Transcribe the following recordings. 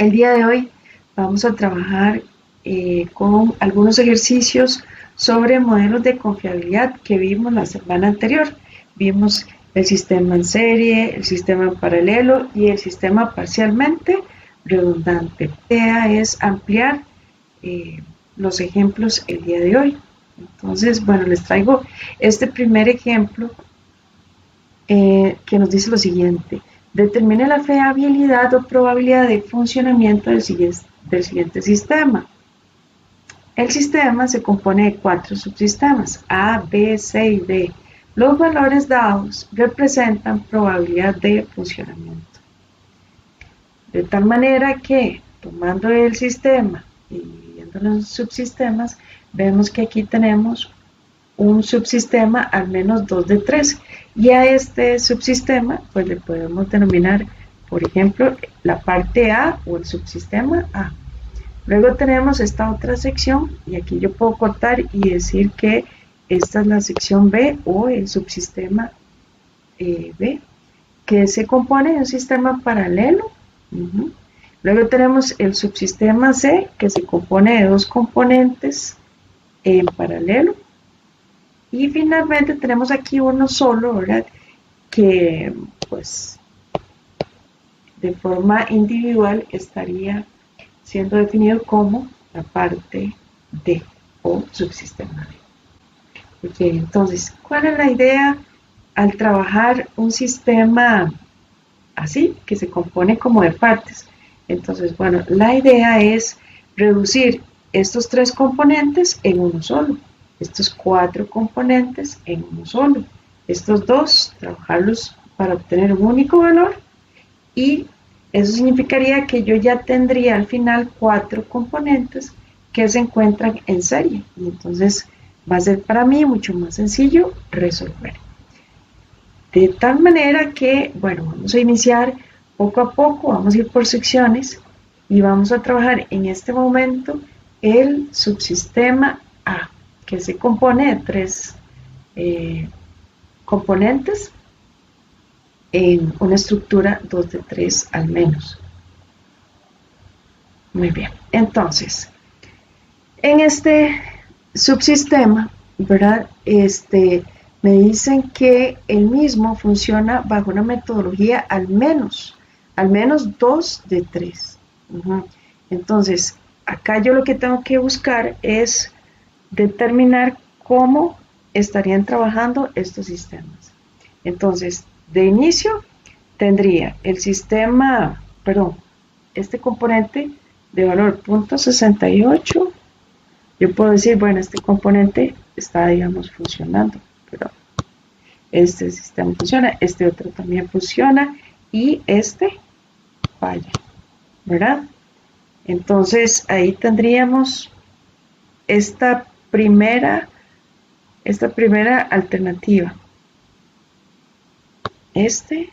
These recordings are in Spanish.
El día de hoy vamos a trabajar con algunos ejercicios sobre modelos de confiabilidad que vimos la semana anterior. Vimos el sistema en serie, el sistema en paralelo y el sistema parcialmente redundante. La idea es ampliar los ejemplos el día de hoy. Entonces, bueno, les traigo este primer ejemplo que nos dice lo siguiente. Determine la fiabilidad o probabilidad de funcionamiento del siguiente sistema. El sistema se compone de 4 subsistemas, A, B, C y D. Los valores dados representan probabilidad de funcionamiento. De tal manera que, tomando el sistema y viendo los subsistemas, vemos que aquí tenemos un subsistema al menos 2 de 3. Y a este subsistema, pues le podemos denominar, por ejemplo, la parte A o el subsistema A. Luego tenemos esta otra sección, y aquí yo puedo cortar y decir que esta es la sección B o el subsistema B, que se compone de un sistema paralelo. Luego tenemos el subsistema C, que se compone de 2 componentes en paralelo. Y finalmente tenemos aquí uno solo, ¿verdad? Que pues de forma individual estaría siendo definido como la parte D o subsistema D. Ok, entonces, ¿cuál es la idea al trabajar un sistema así, que se compone como de partes? Entonces, bueno, la idea es reducir estos 3 componentes en uno solo. Estos 4 componentes en uno solo. Estos 2, trabajarlos para obtener un único valor, y eso significaría que yo ya tendría al final 4 componentes que se encuentran en serie. Y entonces va a ser para mí mucho más sencillo resolver. De tal manera que, bueno, vamos a iniciar poco a poco, vamos a ir por secciones y vamos a trabajar en este momento el subsistema A, que se compone de 3 componentes en una estructura 2 de 3 al menos. Muy bien, entonces, en este subsistema, ¿verdad? Me dicen que el mismo funciona bajo una metodología al menos 2 de 3. Entonces, acá yo lo que tengo que buscar es determinar cómo estarían trabajando estos sistemas. Entonces, de inicio tendría el sistema, este componente de valor 0.68. Yo puedo decir, bueno, este componente está, digamos, funcionando, pero este sistema funciona, este otro también funciona y este falla, ¿verdad? Entonces, ahí tendríamos esta primera alternativa. Este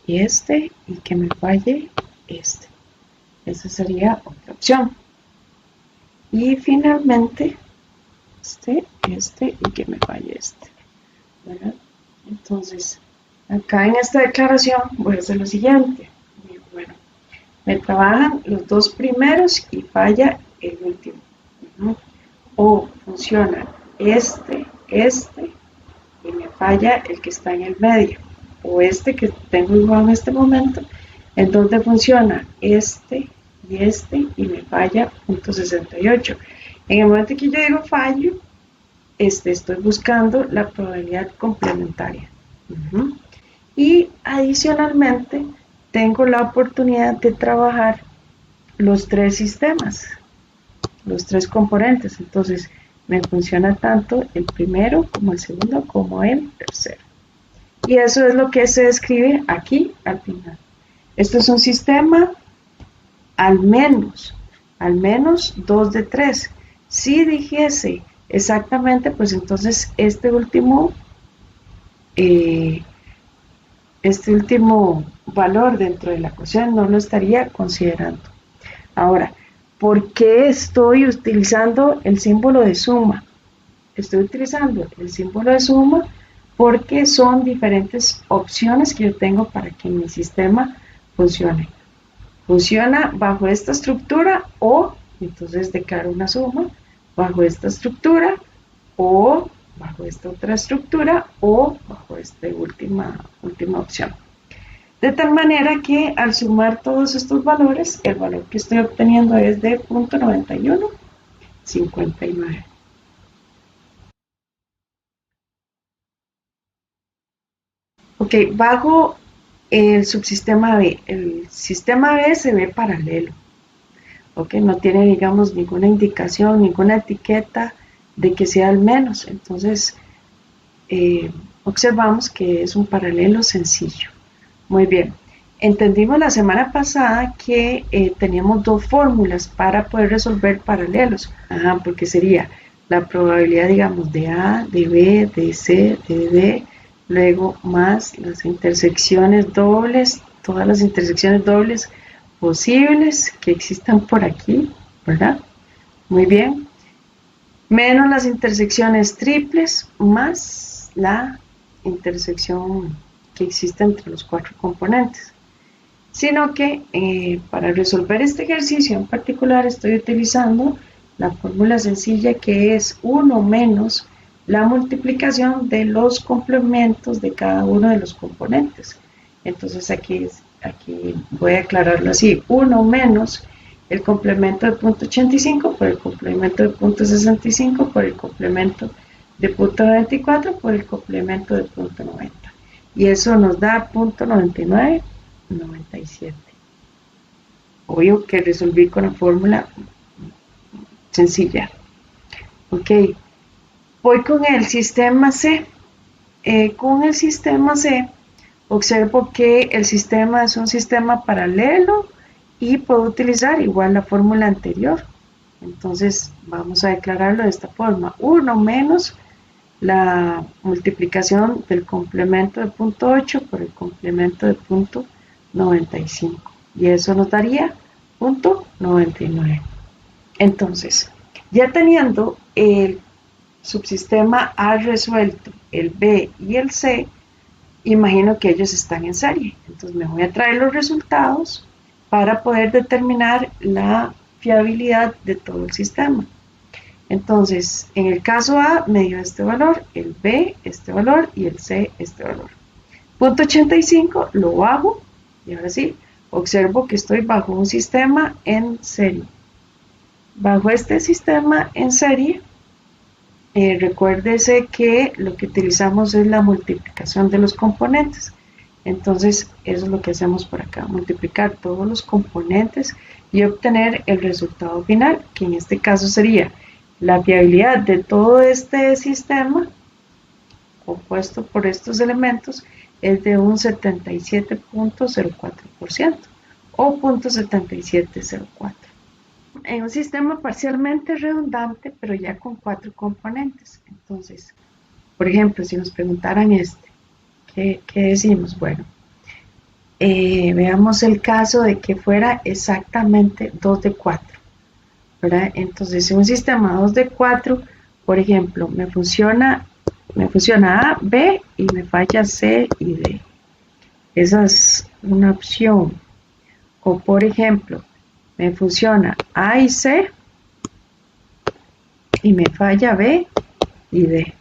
y que me falle este. Esa sería otra opción. Y finalmente, este y que me falle este, ¿verdad? Entonces, acá en esta declaración voy a hacer lo siguiente. Bueno, me trabajan los 2 primeros y falla el último. O funciona este y me falla el que está en el medio. O este que tengo igual en este momento, en donde funciona este y me falla 0.68. En el momento que yo digo fallo, estoy buscando la probabilidad complementaria. Y adicionalmente tengo la oportunidad de trabajar los 3 sistemas, los 3 componentes. Entonces me funciona tanto el primero como el segundo como el tercero. Y eso es lo que se describe aquí al final. Esto es un sistema al menos 2 de 3. Si dijese exactamente, pues entonces este último valor dentro de la ecuación no lo estaría considerando. Ahora, ¿por qué estoy utilizando el símbolo de suma? Estoy utilizando el símbolo de suma porque son diferentes opciones que yo tengo para que mi sistema funcione. funciona bajo esta estructura o, entonces declaro una suma bajo esta estructura o bajo esta otra estructura o bajo esta última opción. De tal manera que al sumar todos estos valores, el valor que estoy obteniendo es de 0.9159. Ok, bajo el subsistema B. El sistema B se ve paralelo. Ok, no tiene, digamos, ninguna indicación, ninguna etiqueta de que sea al menos. Entonces, observamos que es un paralelo sencillo. Muy bien. Entendimos la semana pasada que teníamos dos fórmulas para poder resolver paralelos. Ajá, porque sería la probabilidad, digamos, de A, de B, de C, de D, luego más las intersecciones dobles, todas las intersecciones dobles posibles que existan por aquí, ¿verdad? Muy bien. Menos las intersecciones triples más la intersección que existe entre los cuatro componentes. Sino que para resolver este ejercicio en particular estoy utilizando la fórmula sencilla que es 1 menos la multiplicación de los complementos de cada uno de los componentes. Entonces aquí voy a aclararlo así, 1 menos el complemento de punto 85 por el complemento de punto 65 por el complemento de punto 94 por el complemento de punto 90. Y eso nos da punto 99,97. Obvio que resolví con la fórmula sencilla. Ok, voy con el sistema C. Con el sistema C observo que el sistema es un sistema paralelo y puedo utilizar igual la fórmula anterior. Entonces vamos a declararlo de esta forma. 1 menos la multiplicación del complemento de punto 8 por el complemento de punto 95. Y eso nos daría punto 99. Entonces, ya teniendo el subsistema A resuelto, el B y el C, imagino que ellos están en serie. Entonces me voy a traer los resultados para poder determinar la fiabilidad de todo el sistema. Entonces, en el caso A me dio este valor, el B este valor y el C este valor. Punto 85 lo bajo y ahora sí, observo que estoy bajo un sistema en serie. Bajo este sistema en serie, recuérdese que lo que utilizamos es la multiplicación de los componentes. Entonces, eso es lo que hacemos por acá, multiplicar todos los componentes y obtener el resultado final, que en este caso sería la fiabilidad de todo este sistema compuesto por estos elementos es de un 77.04% o 0.7704. En un sistema parcialmente redundante, pero ya con 4 componentes. Entonces, por ejemplo, si nos preguntaran ¿qué decimos? Bueno, veamos el caso de que fuera exactamente 2 de 4. ¿Verdad? Entonces, en un sistema 2 de 4, por ejemplo, me funciona A, B y me falla C y D. Esa es una opción. O por ejemplo, me funciona A y C y me falla B y D.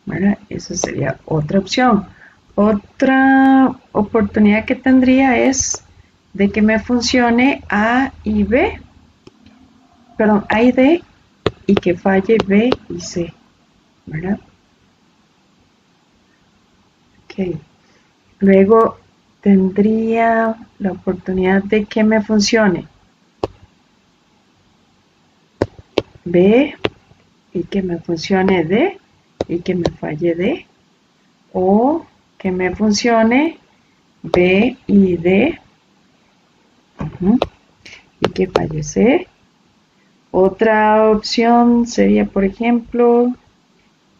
¿Verdad? Esa sería otra opción. Otra oportunidad que tendría es de que me funcione A y B, perdón, A y D y que falle B y C, ¿verdad? Ok. Luego tendría la oportunidad de que me funcione B y que me funcione D y que me falle D, o que me funcione B y D y que falle C. Otra opción sería, por ejemplo,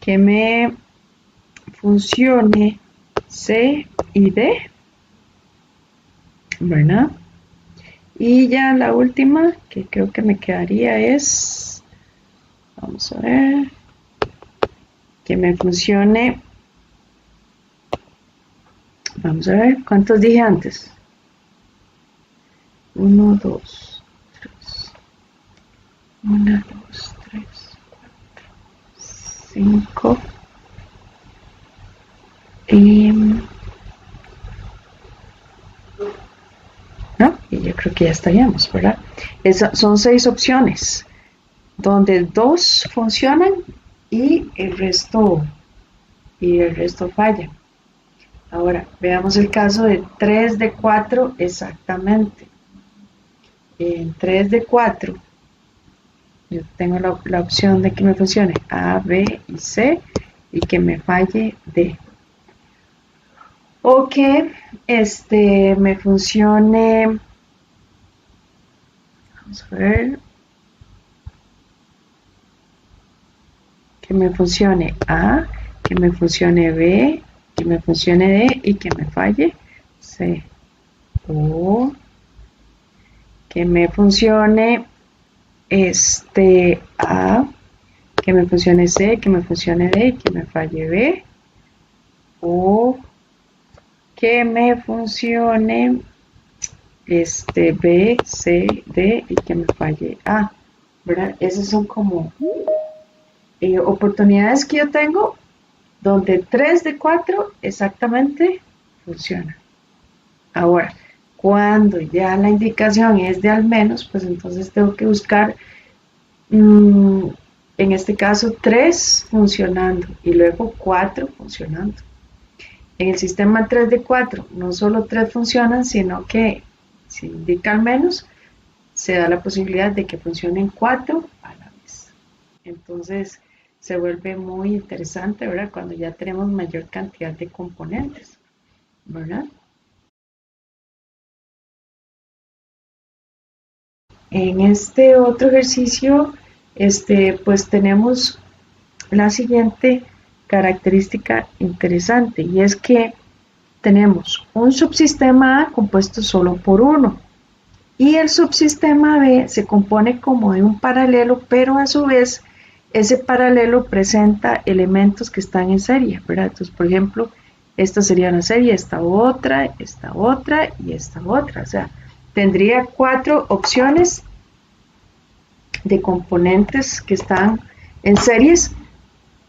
que me funcione C y D, ¿verdad? Y ya la última que creo que me quedaría es, vamos a ver, que me funcione, vamos a ver, ¿cuántos dije antes? 1, 2, 3. 1, 2, 3, 5. Y, ¿no? Y yo creo que ya estaríamos, ¿verdad? Son 6 opciones, donde 2 funcionan y el resto falla. Ahora, veamos el caso de 3 de 4 exactamente. En 3 de 4, yo tengo la opción de que me funcione A, B y C y que me falle D. O que me funcione, vamos a ver, que me funcione A, que me funcione B, que me funcione D y que me falle C. O que me funcione A, que me funcione C, que me funcione D y que me falle B. O que me funcione B, C, D y que me falle A, ¿verdad? Esas son como oportunidades que yo tengo donde 3 de 4 exactamente funciona. Ahora, cuando ya la indicación es de al menos, pues entonces tengo que buscar, en este caso, 3 funcionando y luego 4 funcionando. En el sistema 3 de 4, no solo 3 funcionan, sino que si indica al menos, se da la posibilidad de que funcionen 4 a la vez. Entonces, se vuelve muy interesante, ¿verdad? Cuando ya tenemos mayor cantidad de componentes, ¿verdad? En este otro ejercicio, pues tenemos la siguiente característica interesante y es que tenemos un subsistema A compuesto solo por uno y el subsistema B se compone como de un paralelo, pero a su vez ese paralelo presenta elementos que están en serie, ¿verdad? Entonces, por ejemplo, esta sería una serie, esta otra y esta otra. O sea, tendría 4 opciones de componentes que están en series,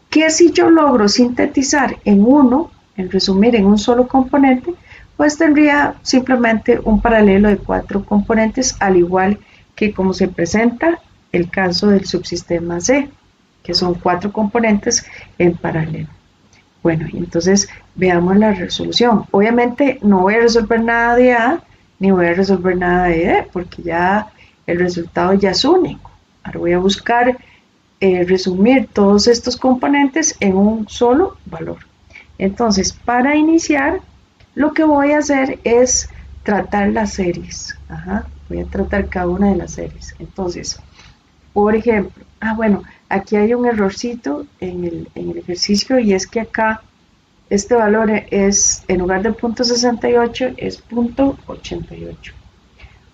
que si yo logro sintetizar en uno, en resumir en un solo componente, pues tendría simplemente un paralelo de 4 componentes, al igual que como se presenta el caso del subsistema C, que son 4 componentes en paralelo. Bueno, y entonces veamos la resolución. Obviamente no voy a resolver nada de A, ni voy a resolver nada de D, porque ya el resultado ya es único. Ahora voy a buscar resumir todos estos componentes en un solo valor. Entonces, para iniciar, lo que voy a hacer es tratar las series. Voy a tratar cada una de las series. Entonces, por ejemplo, bueno, aquí hay un errorcito en el ejercicio y es que acá este valor es, en lugar de .68, es .88.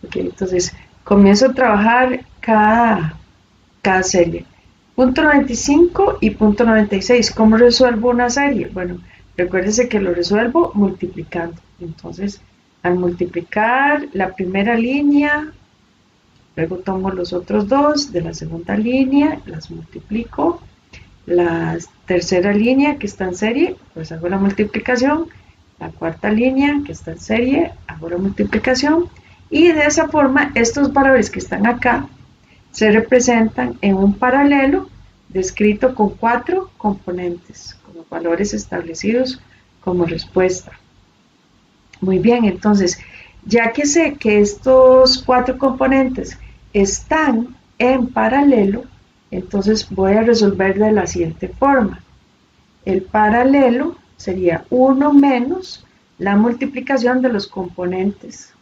Ok, entonces comienzo a trabajar cada serie. .95 y .96. ¿Cómo resuelvo una serie? Bueno, recuérdense que lo resuelvo multiplicando. Entonces, al multiplicar la primera línea, luego tomo los otros dos de la segunda línea, las multiplico. La tercera línea que está en serie, pues hago la multiplicación. La cuarta línea que está en serie, hago la multiplicación. Y de esa forma, estos valores que están acá se representan en un paralelo descrito con 4 componentes, como valores establecidos como respuesta. Muy bien, entonces, ya que sé que estos 4 componentes están en paralelo, entonces voy a resolver de la siguiente forma. El paralelo sería 1 menos la multiplicación de los componentes,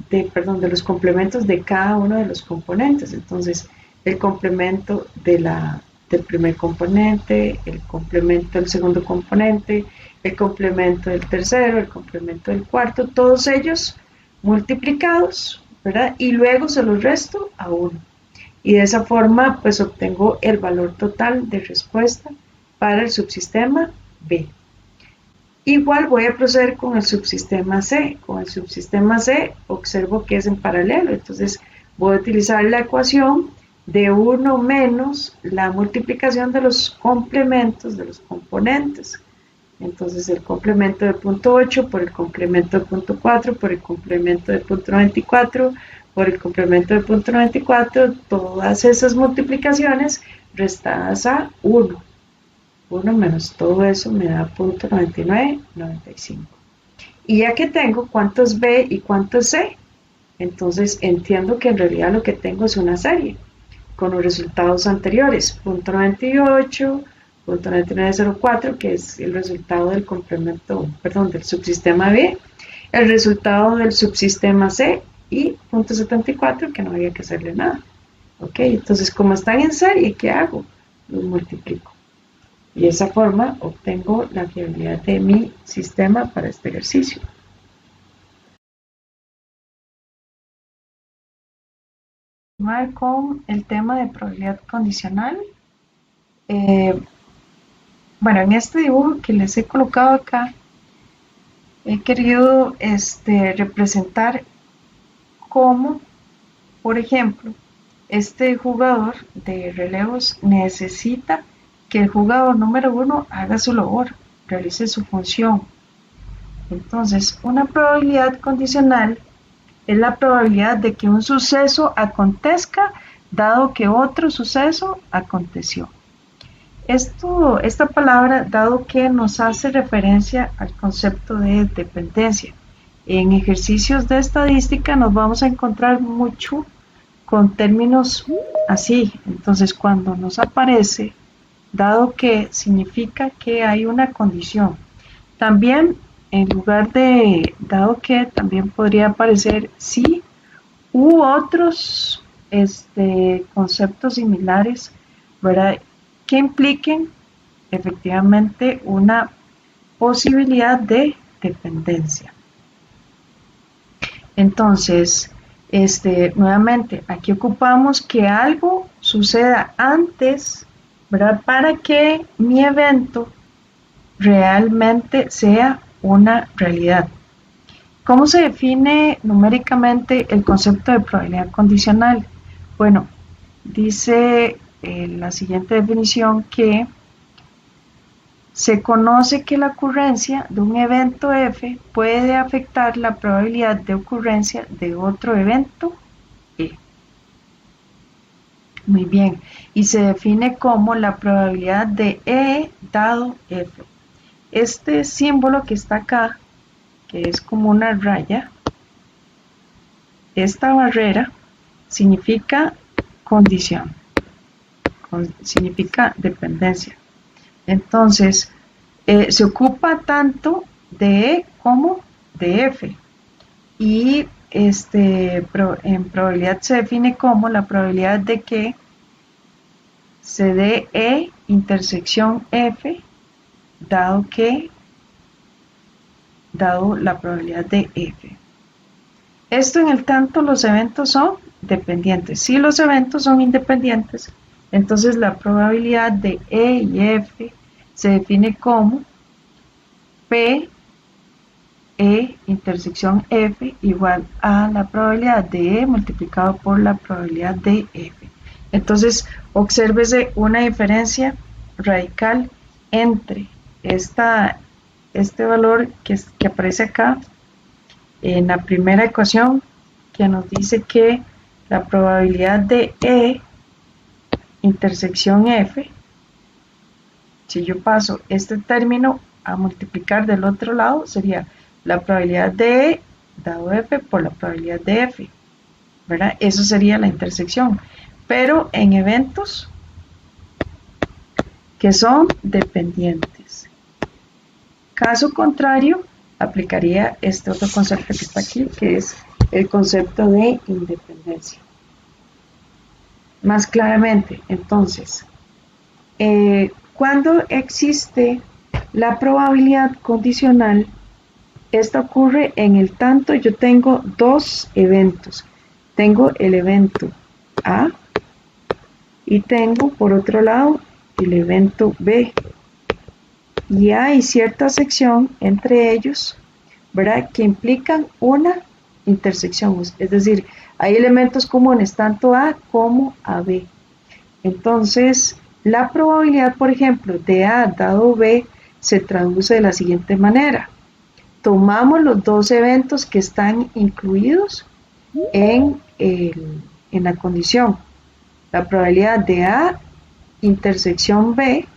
de los complementos de cada uno de los componentes. Entonces, el complemento del primer componente, el complemento del segundo componente, el complemento del tercero, el complemento del cuarto, todos ellos multiplicados, ¿verdad? Y luego se los resto a 1. Y de esa forma, pues obtengo el valor total de respuesta para el subsistema B. Igual voy a proceder con el subsistema C. Con el subsistema C observo que es en paralelo, entonces voy a utilizar la ecuación de 1 menos la multiplicación de los complementos de los componentes. Entonces el complemento de punto 8 por el complemento de punto 4 por el complemento de punto 94 por el complemento de punto 94, todas esas multiplicaciones restadas a 1. 1 menos todo eso me da punto 99,95. Y ya que tengo cuánto es B y cuánto es C, entonces entiendo que en realidad lo que tengo es una serie con los resultados anteriores, punto 98, punto 9904, que es el resultado del complemento, perdón, del subsistema B, el resultado del subsistema C y punto 74, que no había que hacerle nada. Ok, entonces como están en serie, ¿qué hago? Los multiplico. Y de esa forma obtengo la fiabilidad de mi sistema para este ejercicio. Con el tema de probabilidad condicional. Eh, bueno, en este dibujo que les he colocado acá, he querido representar cómo, por ejemplo, este jugador de relevos necesita que el jugador número 1 haga su labor, realice su función. Entonces, una probabilidad condicional es la probabilidad de que un suceso acontezca dado que otro suceso aconteció. Esta palabra, dado que nos hace referencia al concepto de dependencia. En ejercicios de estadística nos vamos a encontrar mucho con términos así. Entonces, cuando nos aparece, dado que significa que hay una condición. También, en lugar de dado que, también podría aparecer sí u otros conceptos similares, ¿verdad? Que impliquen efectivamente una posibilidad de dependencia. Entonces, nuevamente, aquí ocupamos que algo suceda antes, ¿verdad? Para que mi evento realmente sea una realidad. ¿Cómo se define numéricamente el concepto de probabilidad condicional? Bueno, dice la siguiente definición que se conoce que la ocurrencia de un evento F puede afectar la probabilidad de ocurrencia de otro evento E. Muy bien, y se define como la probabilidad de E dado F. Este símbolo que está acá, que es como una raya, esta barrera significa condición, significa dependencia. Entonces, se ocupa tanto de E como de F. Y en probabilidad se define como la probabilidad de que se dé E intersección F, dado la probabilidad de F. Esto en el tanto los eventos son dependientes. Si los eventos son independientes, entonces la probabilidad de E y F se define como P E intersección F igual a la probabilidad de E multiplicado por la probabilidad de F. Entonces, obsérvese una diferencia radical entre este valor que aparece acá en la primera ecuación, que nos dice que la probabilidad de E intersección F, si yo paso este término a multiplicar del otro lado, sería la probabilidad de E dado F por la probabilidad de F, ¿verdad? Eso sería la intersección. Pero en eventos que son dependientes. Caso contrario, aplicaría este otro concepto que está aquí, que es el concepto de independencia. Más claramente, entonces, cuando existe la probabilidad condicional, esta ocurre en el tanto yo tengo dos eventos. Tengo el evento A y tengo por otro lado el evento B. y hay cierta sección entre ellos, ¿verdad?, que implican una intersección, es decir, hay elementos comunes tanto A como a B. Entonces, la probabilidad, por ejemplo, de A dado B se traduce de la siguiente manera. Tomamos los dos eventos que están incluidos en la condición. La probabilidad de A intersección B,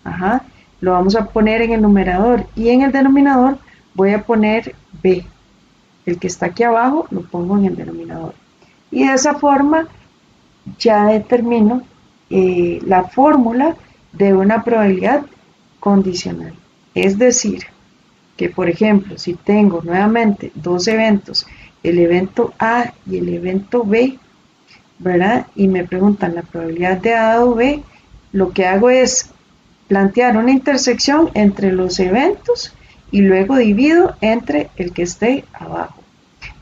ajá, lo vamos a poner en el numerador y en el denominador voy a poner B. El que está aquí abajo lo pongo en el denominador. Y de esa forma ya determino la fórmula de una probabilidad condicional. Es decir, que por ejemplo, si tengo nuevamente dos eventos, el evento A y el evento B, ¿verdad? Y me preguntan la probabilidad de A dado B, lo que hago es plantear una intersección entre los eventos y luego divido entre el que esté abajo.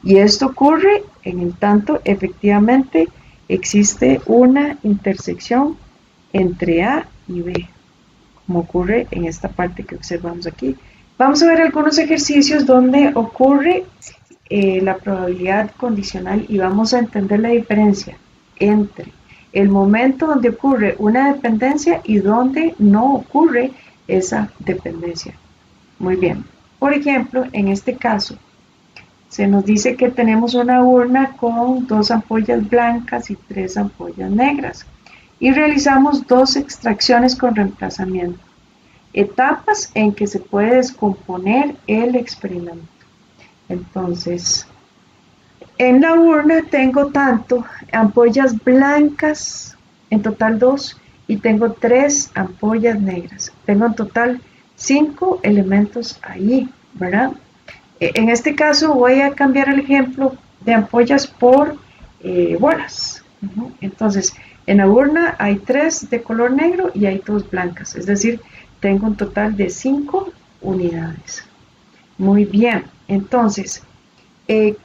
Y esto ocurre en el tanto efectivamente existe una intersección entre A y B, como ocurre en esta parte que observamos aquí. Vamos a ver algunos ejercicios donde ocurre la probabilidad condicional y vamos a entender la diferencia entre el momento donde ocurre una dependencia y donde no ocurre esa dependencia. Muy bien. Por ejemplo, en este caso, se nos dice que tenemos una urna con 2 ampollas blancas y 3 ampollas negras y realizamos 2 extracciones con reemplazamiento. Etapas en que se puede descomponer el experimento. Entonces, en la urna tengo tanto ampollas blancas, en total 2, y tengo 3 ampollas negras. Tengo en total 5 elementos ahí, ¿verdad? En este caso voy a cambiar el ejemplo de ampollas por bolas. Entonces, en la urna hay 3 de color negro y hay 2 blancas, es decir, tengo un total de 5 unidades. Muy bien, entonces,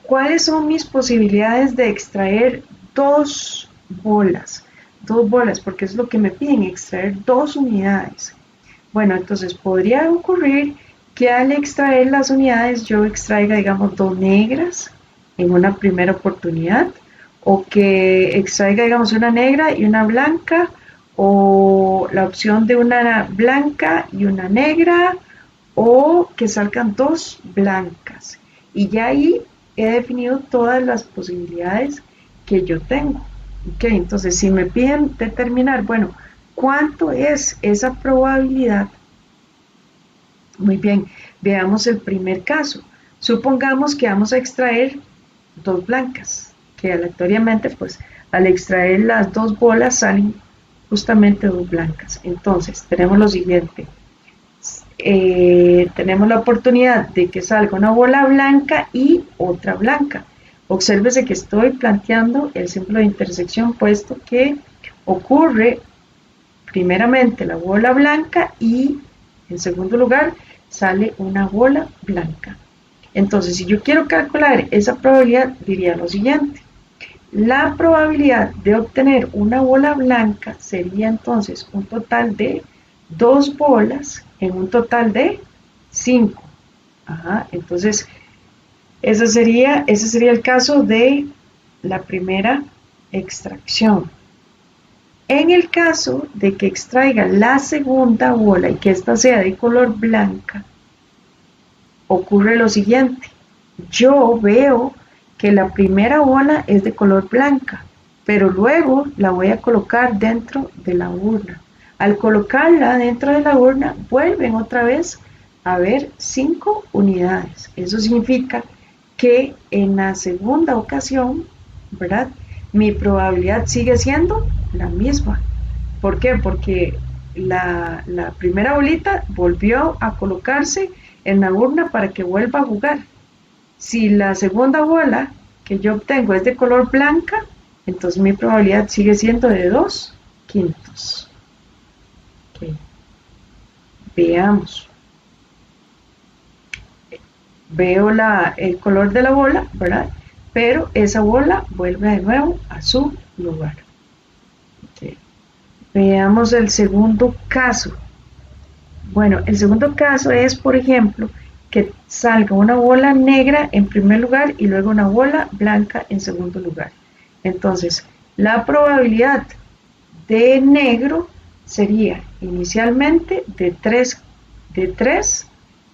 ¿cuáles son mis posibilidades de extraer 2 bolas? 2 bolas, porque es lo que me piden, extraer 2 unidades. Bueno, entonces podría ocurrir que al extraer las unidades yo extraiga, digamos, 2 negras en una primera oportunidad, o que extraiga, digamos, una negra y una blanca, o la opción de una blanca y una negra, o que salgan 2 blancas. Y ya ahí he definido todas las posibilidades que yo tengo. Ok, entonces si me piden determinar, bueno, ¿cuánto es esa probabilidad? Muy bien, veamos el primer caso. Supongamos que vamos a extraer 2 blancas, que aleatoriamente, pues, al extraer las 2 bolas salen justamente 2 blancas. Entonces, tenemos lo siguiente. Tenemos la oportunidad de que salga una bola blanca y otra blanca. Obsérvese que estoy planteando el símbolo de intersección, puesto que ocurre primeramente la bola blanca y en segundo lugar sale una bola blanca. Entonces, si yo quiero calcular esa probabilidad, diría lo siguiente. La probabilidad de obtener una bola blanca sería entonces un total de 2 bolas en un total de 5. Entonces, ese sería el caso de la primera extracción. En el caso de que extraiga la segunda bola y que ésta sea de color blanca, ocurre lo siguiente. Yo veo que la primera bola es de color blanca, pero luego la voy a colocar dentro de la urna. Al colocarla dentro de la urna, vuelven otra vez a haber 5 unidades. Eso significa que en la segunda ocasión, ¿verdad?, mi probabilidad sigue siendo la misma. ¿Por qué? Porque la primera bolita volvió a colocarse en la urna para que vuelva a jugar. Si la segunda bola que yo obtengo es de color blanca, entonces mi probabilidad sigue siendo de 2/5. Okay. Veamos. Veo el color de la bola, ¿verdad? Pero esa bola vuelve de nuevo a su lugar. Okay. Veamos el segundo caso. Bueno, el segundo caso es, por ejemplo, que salga una bola negra en primer lugar y luego una bola blanca en segundo lugar. Entonces, la probabilidad de negro sería inicialmente de 3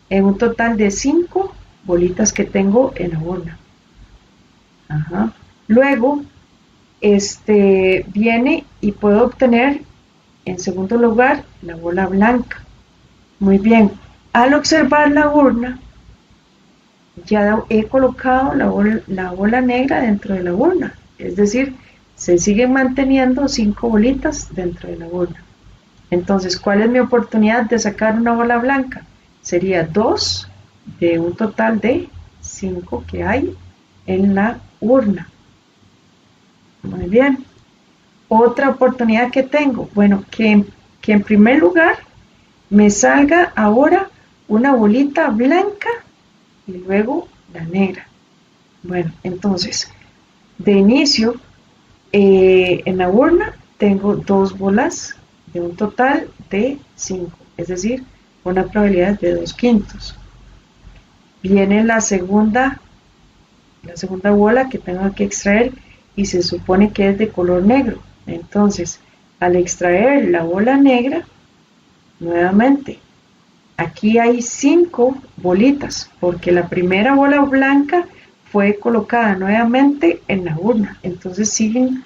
en un total de 5 bolitas que tengo en la urna. Ajá. Luego, viene y puedo obtener en segundo lugar la bola blanca. Muy bien, al observar la urna, ya he colocado la bola negra dentro de la urna, es decir, se siguen manteniendo 5 bolitas dentro de la urna. Entonces, ¿cuál es mi oportunidad de sacar una bola blanca? Sería 2 de un total de 5 que hay en la urna. Muy bien. Otra oportunidad que tengo, bueno, que en primer lugar me salga ahora una bolita blanca y luego la negra. Bueno, entonces, de inicio, en la urna tengo 2 bolas de un total de 5, es decir, una probabilidad de 2/5. Viene la segunda bola que tengo que extraer y se supone que es de color negro. Entonces, al extraer la bola negra, nuevamente, aquí hay 5 bolitas, porque la primera bola blanca fue colocada nuevamente en la urna. Entonces siguen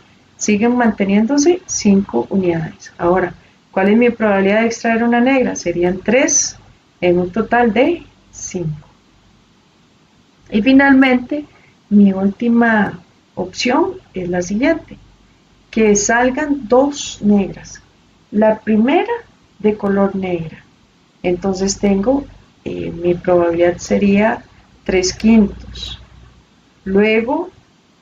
manteniéndose 5 unidades. Ahora, ¿cuál es mi probabilidad de extraer una negra? Serían 3 en un total de 5. Y finalmente, mi última opción es la siguiente, que salgan 2 negras. La primera de color negra. Entonces tengo, mi probabilidad sería 3/5. Luego,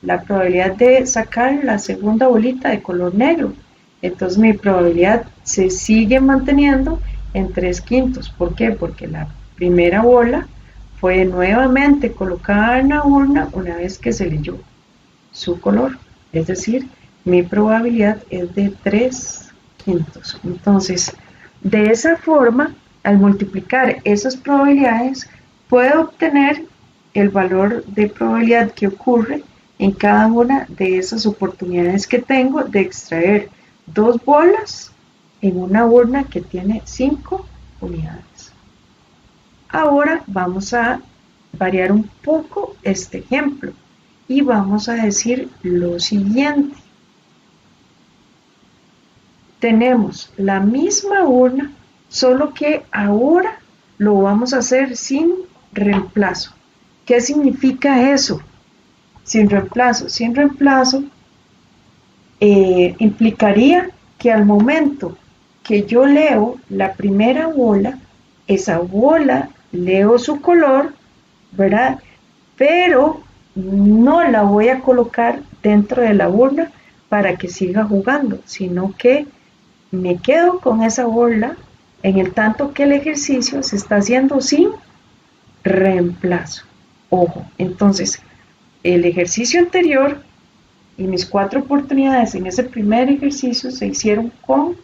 la probabilidad de sacar la segunda bolita de color negro. Entonces mi probabilidad se sigue manteniendo en 3/5. ¿Por qué? Porque la primera bola fue nuevamente colocada en la urna una vez que se leyó su color. Es decir, mi probabilidad es de 3/5. Entonces, de esa forma, al multiplicar esas probabilidades, puedo obtener el valor de probabilidad que ocurre en cada una de esas oportunidades que tengo de extraer 2 bolas en una urna que tiene 5 unidades. Ahora vamos a variar un poco este ejemplo y vamos a decir lo siguiente. Tenemos la misma urna, solo que ahora lo vamos a hacer sin reemplazo. ¿Qué significa eso? Sin reemplazo. Sin reemplazo implicaría que al momento que yo leo la primera bola, esa bola leo su color, ¿verdad? Pero no la voy a colocar dentro de la urna para que siga jugando, sino que me quedo con esa bola en el tanto que el ejercicio se está haciendo sin reemplazo. Ojo, entonces el ejercicio anterior y mis 4 oportunidades en ese primer ejercicio se hicieron con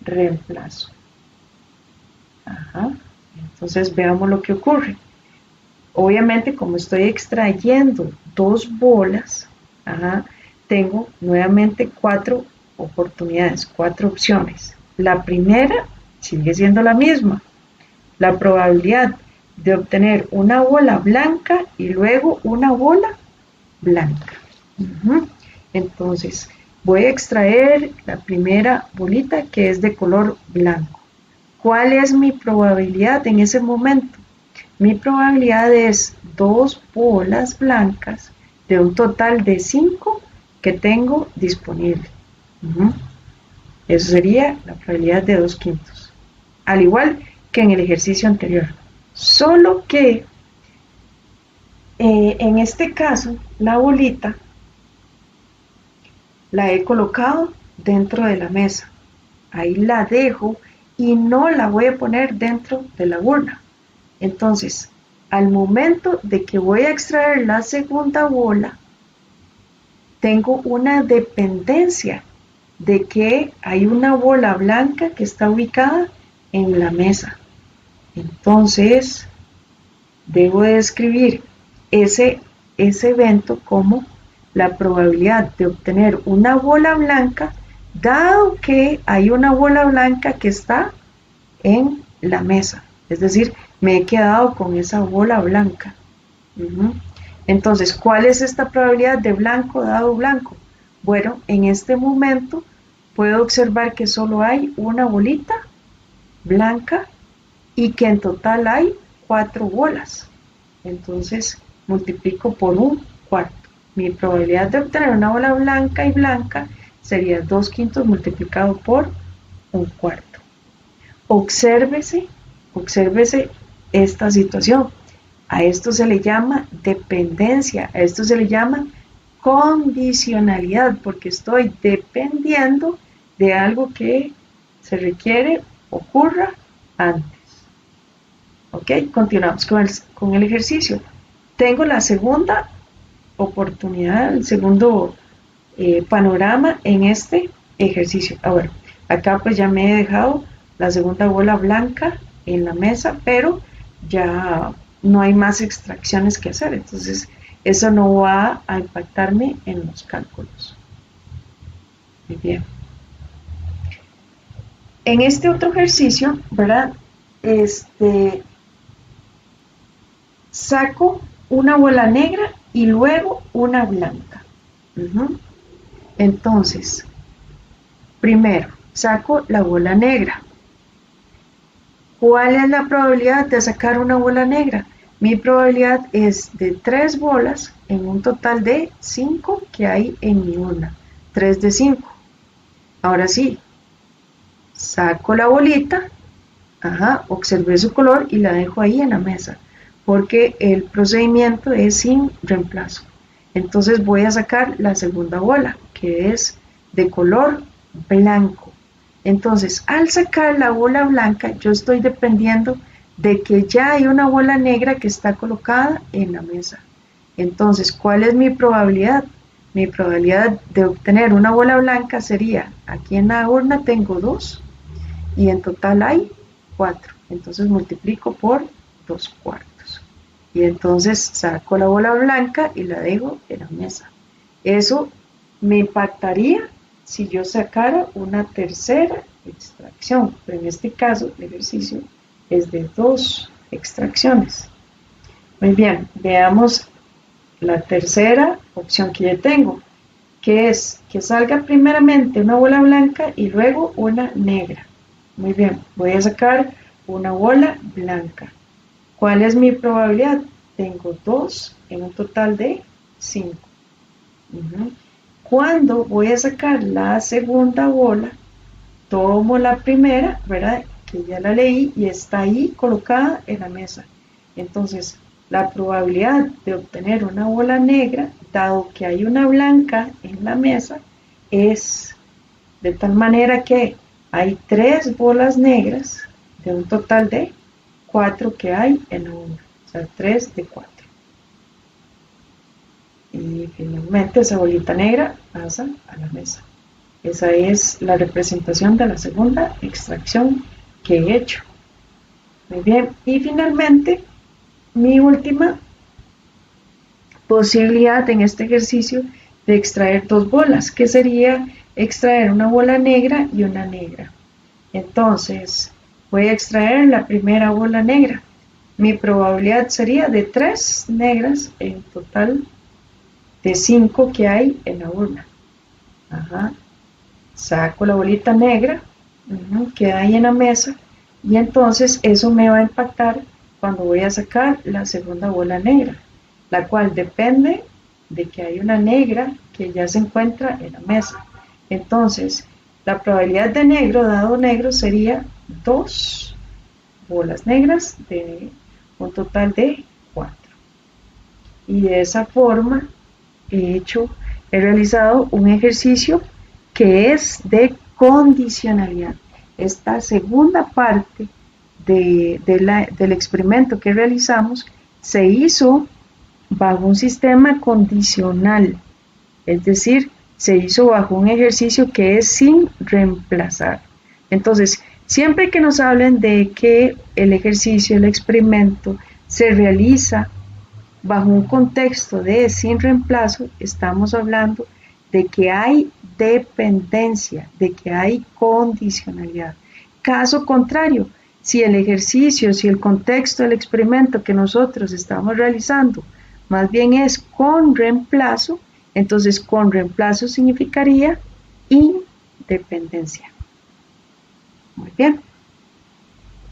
reemplazo. Ajá. Entonces veamos lo que ocurre. Obviamente, como estoy extrayendo 2 bolas, ajá, tengo nuevamente 4 oportunidades, 4 opciones. La primera sigue siendo la misma. La probabilidad de obtener una bola blanca y luego una bola blanca. Entonces, voy a extraer la primera bolita que es de color blanco. ¿Cuál es mi probabilidad en ese momento? Mi probabilidad es 2 bolas blancas de un total de 5 que tengo disponible. Eso sería la probabilidad de 2/5. Al igual que en el ejercicio anterior. Solo que en este caso la bolita la he colocado dentro de la mesa. Ahí la dejo y no la voy a poner dentro de la urna. Entonces, al momento de que voy a extraer la segunda bola, tengo una dependencia de que hay una bola blanca que está ubicada en la mesa. Entonces, debo de describir ese evento como la probabilidad de obtener una bola blanca, dado que hay una bola blanca que está en la mesa. Es decir, me he quedado con esa bola blanca. Entonces, ¿cuál es esta probabilidad de blanco dado blanco? Bueno, en este momento puedo observar que solo hay una bolita blanca y que en total hay 4 bolas. Entonces multiplico por un cuarto. Mi probabilidad de obtener una bola blanca y blanca sería 2/5 multiplicado por un cuarto. Obsérvese esta situación. A esto se le llama dependencia, a esto se le llama condicionalidad, porque estoy dependiendo de algo que se requiere ocurra antes. Ok, continuamos con el ejercicio. Tengo la segunda oportunidad, el segundo panorama en este ejercicio. Ahora, acá pues ya me he dejado la segunda bola blanca en la mesa, pero ya no hay más extracciones que hacer, entonces eso no va a impactarme en los cálculos. Muy bien. En este otro ejercicio, ¿verdad? Saco una bola negra y luego una blanca. Entonces, primero, saco la bola negra. ¿Cuál es la probabilidad de sacar una bola negra? Mi probabilidad es de 3 bolas en un total de 5 que hay en mi urna. 3 de 5. Ahora sí, saco la bolita, observé su color y la dejo ahí en la mesa, porque el procedimiento es sin reemplazo. Entonces voy a sacar la segunda bola, que es de color blanco. Entonces, al sacar la bola blanca, yo estoy dependiendo de que ya hay una bola negra que está colocada en la mesa. Entonces, ¿cuál es mi probabilidad? Mi probabilidad de obtener una bola blanca sería, aquí en la urna tengo 2 y en total hay 4. Entonces multiplico por 2/4. Y entonces saco la bola blanca y la dejo en la mesa. Eso me impactaría si yo sacara una tercera extracción, pero en este caso el ejercicio es de 2 extracciones. Muy bien, veamos la tercera opción que yo tengo, que es que salga primeramente una bola blanca y luego una negra. Muy bien, voy a sacar una bola blanca. ¿Cuál es mi probabilidad? Tengo 2 en un total de 5. Cuando voy a sacar la segunda bola, tomo la primera, ¿verdad? Que ya la leí y está ahí colocada en la mesa. Entonces, la probabilidad de obtener una bola negra, dado que hay una blanca en la mesa, es de tal manera que hay 3 bolas negras de un total de 4 que hay en la urna. O sea, 3 de 4. Y finalmente esa bolita negra pasa a la mesa. Esa es la representación de la segunda extracción que he hecho. Muy bien, y finalmente mi última posibilidad en este ejercicio de extraer 2 bolas, que sería extraer una bola negra y una negra. Entonces, voy a extraer la primera bola negra. Mi probabilidad sería de 3 negras en total de 5 que hay en la urna. Saco la bolita negra que hay en la mesa y entonces eso me va a impactar cuando voy a sacar la segunda bola negra, la cual depende de que hay una negra que ya se encuentra en la mesa. Entonces, la probabilidad de negro dado negro sería 2 bolas negras de un total de 4. Y de esa forma he realizado un ejercicio que es de condicionalidad. Esta segunda parte del experimento que realizamos se hizo bajo un sistema condicional, es decir, se hizo bajo un ejercicio que es sin reemplazar. Entonces, Siempre que nos hablen de que el ejercicio, el experimento, se realiza bajo un contexto de sin reemplazo, estamos hablando de que hay dependencia, de que hay condicionalidad. Caso contrario, si el ejercicio, si el contexto del experimento que nosotros estamos realizando más bien es con reemplazo, entonces con reemplazo significaría independencia. Muy bien.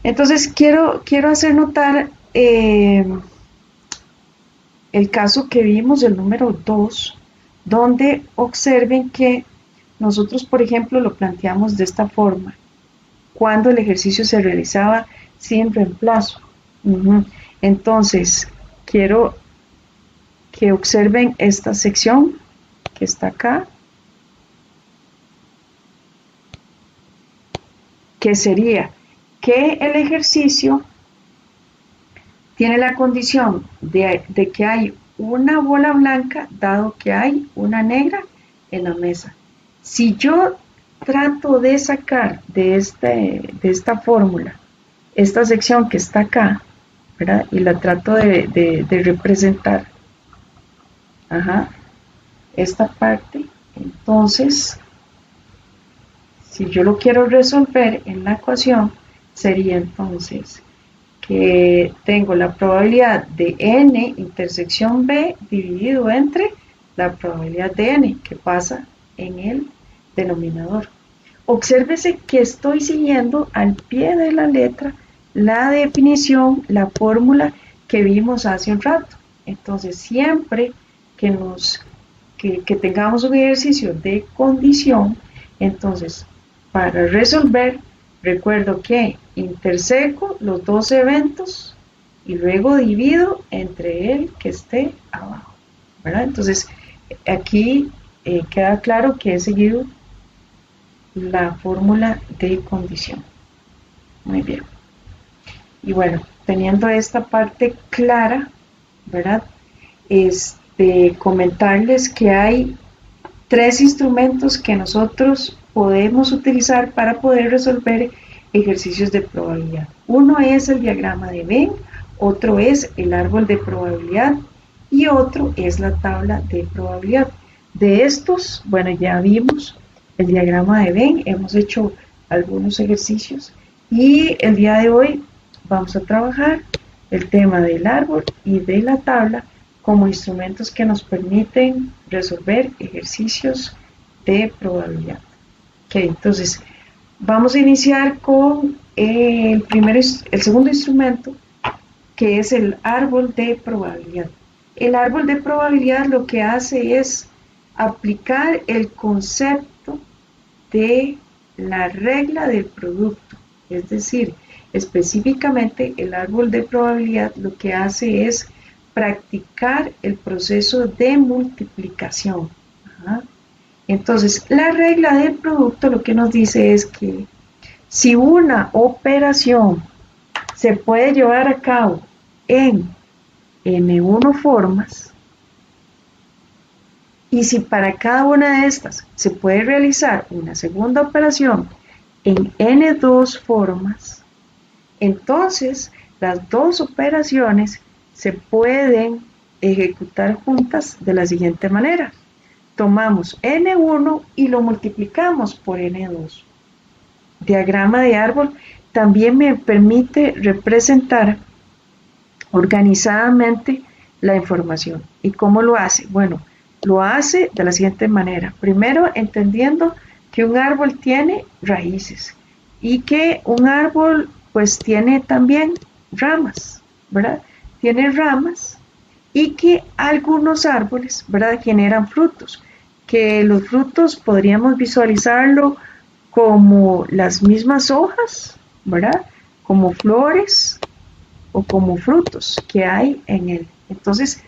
Entonces quiero hacer notar el caso que vimos, el número 2, donde observen que nosotros, por ejemplo, lo planteamos de esta forma, cuando el ejercicio se realizaba sin reemplazo. Entonces, quiero que observen esta sección que está acá, que sería que el ejercicio tiene la condición de que hay una bola blanca, dado que hay una negra en la mesa. Si yo trato de sacar de esta fórmula esta sección que está acá, ¿verdad? Y la trato de representar, esta parte, entonces, si yo lo quiero resolver en la ecuación, sería entonces que tengo la probabilidad de n intersección b dividido entre la probabilidad de n que pasa en el denominador. Obsérvese que estoy siguiendo al pie de la letra la definición, la fórmula que vimos hace un rato. Entonces, siempre que tengamos un ejercicio de condición, entonces, para resolver, recuerdo que interseco los dos eventos y luego divido entre el que esté abajo, ¿verdad? Entonces, aquí queda claro que he seguido la fórmula de condición. Muy bien. Y bueno, teniendo esta parte clara, ¿verdad? Comentarles que hay 3 instrumentos que nosotros podemos utilizar para poder resolver ejercicios de probabilidad. Uno es el diagrama de Venn, otro es el árbol de probabilidad y otro es la tabla de probabilidad. De estos, bueno, ya vimos el diagrama de Venn, hemos hecho algunos ejercicios y el día de hoy vamos a trabajar el tema del árbol y de la tabla como instrumentos que nos permiten resolver ejercicios de probabilidad. Ok, entonces vamos a iniciar con el segundo instrumento, que es el árbol de probabilidad. El árbol de probabilidad lo que hace es aplicar el concepto de la regla del producto, es decir, específicamente el árbol de probabilidad lo que hace es practicar el proceso de multiplicación. Entonces, la regla del producto lo que nos dice es que si una operación se puede llevar a cabo en n1 formas, y si para cada una de estas se puede realizar una segunda operación en n2 formas, entonces las dos operaciones se pueden ejecutar juntas de la siguiente manera. Tomamos n1 y lo multiplicamos por n2. Diagrama de árbol también me permite representar organizadamente la información. ¿Y cómo lo hace? Bueno, lo hace de la siguiente manera. Primero, entendiendo que un árbol tiene raíces y que un árbol pues tiene también ramas, ¿verdad? Tiene ramas y que algunos árboles, ¿verdad?, generan frutos, que los frutos podríamos visualizarlo como las mismas hojas, ¿verdad?, como flores o como frutos que hay en él. Entonces,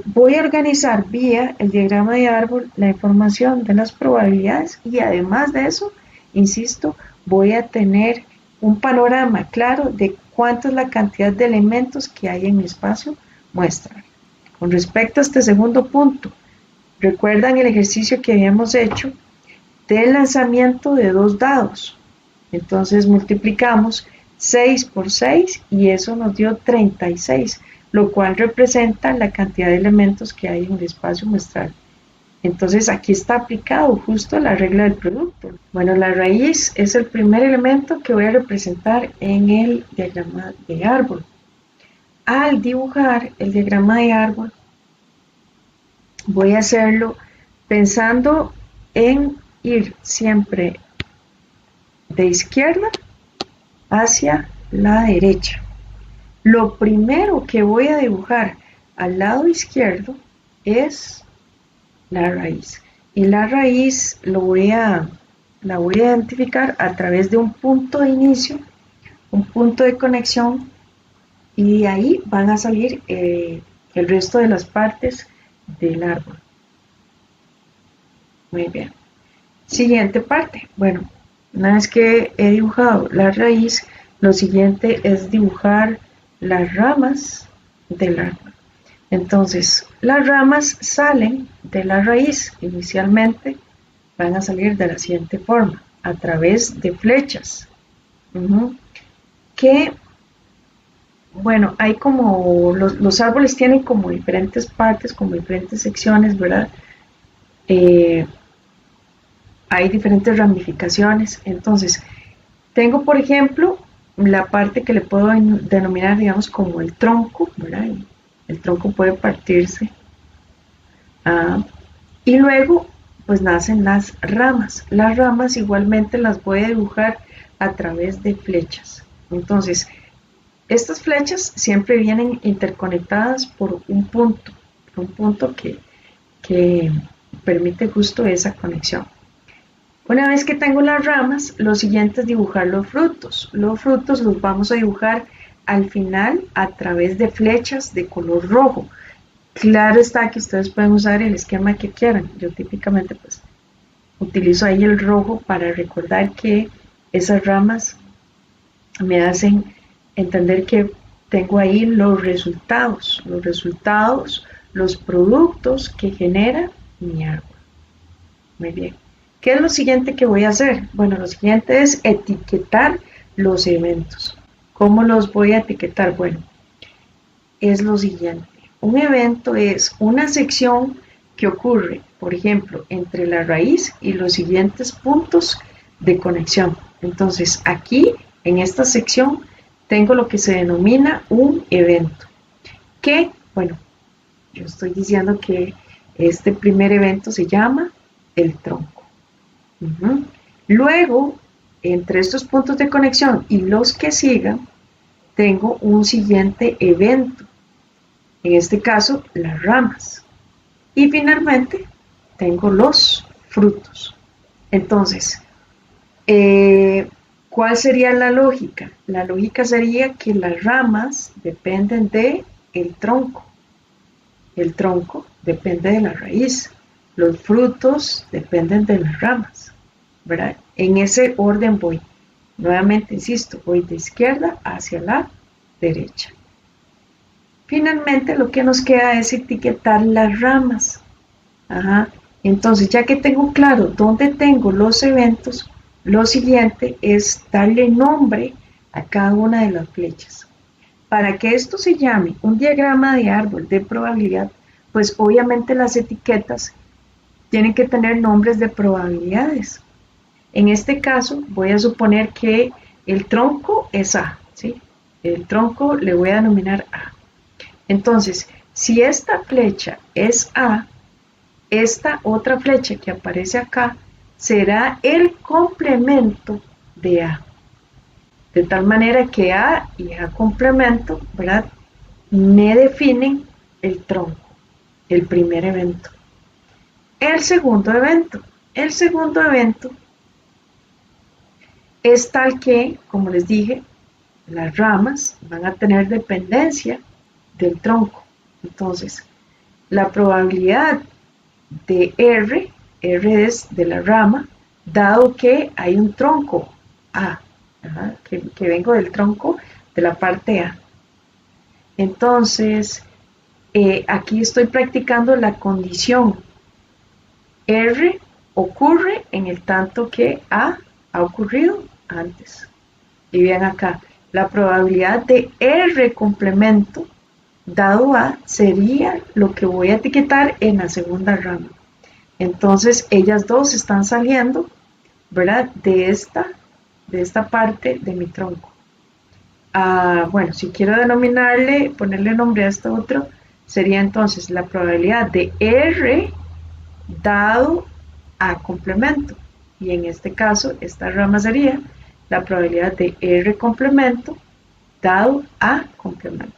voy a organizar vía el diagrama de árbol la información de las probabilidades y además de eso, insisto, voy a tener un panorama claro de cuánto es la cantidad de elementos que hay en mi espacio muestra. Con respecto a este segundo punto, recuerdan el ejercicio que habíamos hecho del lanzamiento de 2 dados. Entonces multiplicamos 6 por 6 y eso nos dio 36, lo cual representa la cantidad de elementos que hay en el espacio muestral. Entonces aquí está aplicado justo la regla del producto. Bueno, la raíz es el primer elemento que voy a representar en el diagrama de árbol. Al dibujar el diagrama de árbol, voy a hacerlo pensando en ir siempre de izquierda hacia la derecha. Lo primero que voy a dibujar al lado izquierdo es la raíz. Y la raíz la voy a identificar a través de un punto de inicio, un punto de conexión, y de ahí van a salir el resto de las partes del árbol. Muy bien. Siguiente parte. Bueno, una vez que he dibujado la raíz, lo siguiente es dibujar las ramas del árbol. Entonces, las ramas salen de la raíz. Inicialmente van a salir de la siguiente forma, a través de flechas. Que, bueno, hay como, los árboles tienen como diferentes partes, como diferentes secciones, ¿verdad? Hay diferentes ramificaciones. Entonces, tengo, por ejemplo, la parte que le puedo denominar, digamos, como el tronco, ¿verdad? El tronco puede partirse. Y luego, pues nacen las ramas. Las ramas igualmente las voy a dibujar a través de flechas. Entonces, estas flechas siempre vienen interconectadas por un punto que permite justo esa conexión. Una vez que tengo las ramas, lo siguiente es dibujar los frutos. Los frutos los vamos a dibujar al final a través de flechas de color rojo. Claro está que ustedes pueden usar el esquema que quieran. Yo típicamente pues utilizo ahí el rojo para recordar que esas ramas me hacen entender que tengo ahí los resultados, los productos que genera mi árbol. Muy bien. ¿Qué es lo siguiente que voy a hacer? Bueno, lo siguiente es etiquetar los eventos. ¿Cómo los voy a etiquetar? Bueno, es lo siguiente. Un evento es una sección que ocurre, por ejemplo, entre la raíz y los siguientes puntos de conexión. Entonces, aquí, en esta sección, tengo lo que se denomina un evento. Que, bueno, yo estoy diciendo que este primer evento se llama el tronco. Luego, entre estos puntos de conexión y los que sigan, tengo un siguiente evento. En este caso, las ramas. Y finalmente, tengo los frutos. Entonces, ¿cuál sería la lógica? La lógica sería que las ramas dependen del tronco. El tronco depende de la raíz. Los frutos dependen de las ramas, ¿verdad? En ese orden voy. Nuevamente, insisto, voy de izquierda hacia la derecha. Finalmente, lo que nos queda es etiquetar las ramas. Entonces, ya que tengo claro dónde tengo los eventos, lo siguiente es darle nombre a cada una de las flechas. Para que esto se llame un diagrama de árbol de probabilidad, pues obviamente las etiquetas tienen que tener nombres de probabilidades. En este caso, voy a suponer que el tronco es A, ¿sí? El tronco le voy a denominar A. Entonces, si esta flecha es A, esta otra flecha que aparece acá será el complemento de A. De tal manera que A y A complemento, ¿verdad?, me definen el tronco, el primer evento. El segundo evento es tal que, como les dije, las ramas van a tener dependencia del tronco. Entonces, la probabilidad de R es de la rama, dado que hay un tronco A, que vengo del tronco de la parte A. Entonces, aquí estoy practicando la condición. R ocurre en el tanto que A ha ocurrido antes. Y bien acá, la probabilidad de R complemento dado A sería lo que voy a etiquetar en la segunda rama. Entonces, ellas dos están saliendo, ¿verdad? De esta parte de mi tronco. Bueno, si quiero denominarle, ponerle nombre a esto otro, sería entonces la probabilidad de R dado A complemento. Y en este caso, esta rama sería la probabilidad de R complemento dado A complemento.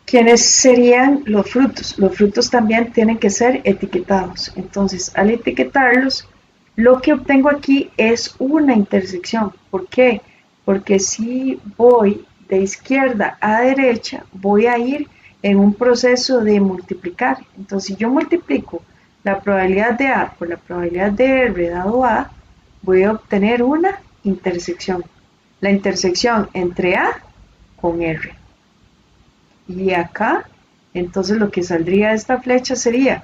¿Quiénes serían los frutos? Los frutos también tienen que ser etiquetados. Entonces, al etiquetarlos, lo que obtengo aquí es una intersección. ¿Por qué? Porque si voy de izquierda a derecha, voy a ir en un proceso de multiplicar. Entonces, si yo multiplico la probabilidad de A por la probabilidad de R dado A, voy a obtener una intersección. La intersección entre A con R. Y acá, entonces lo que saldría de esta flecha sería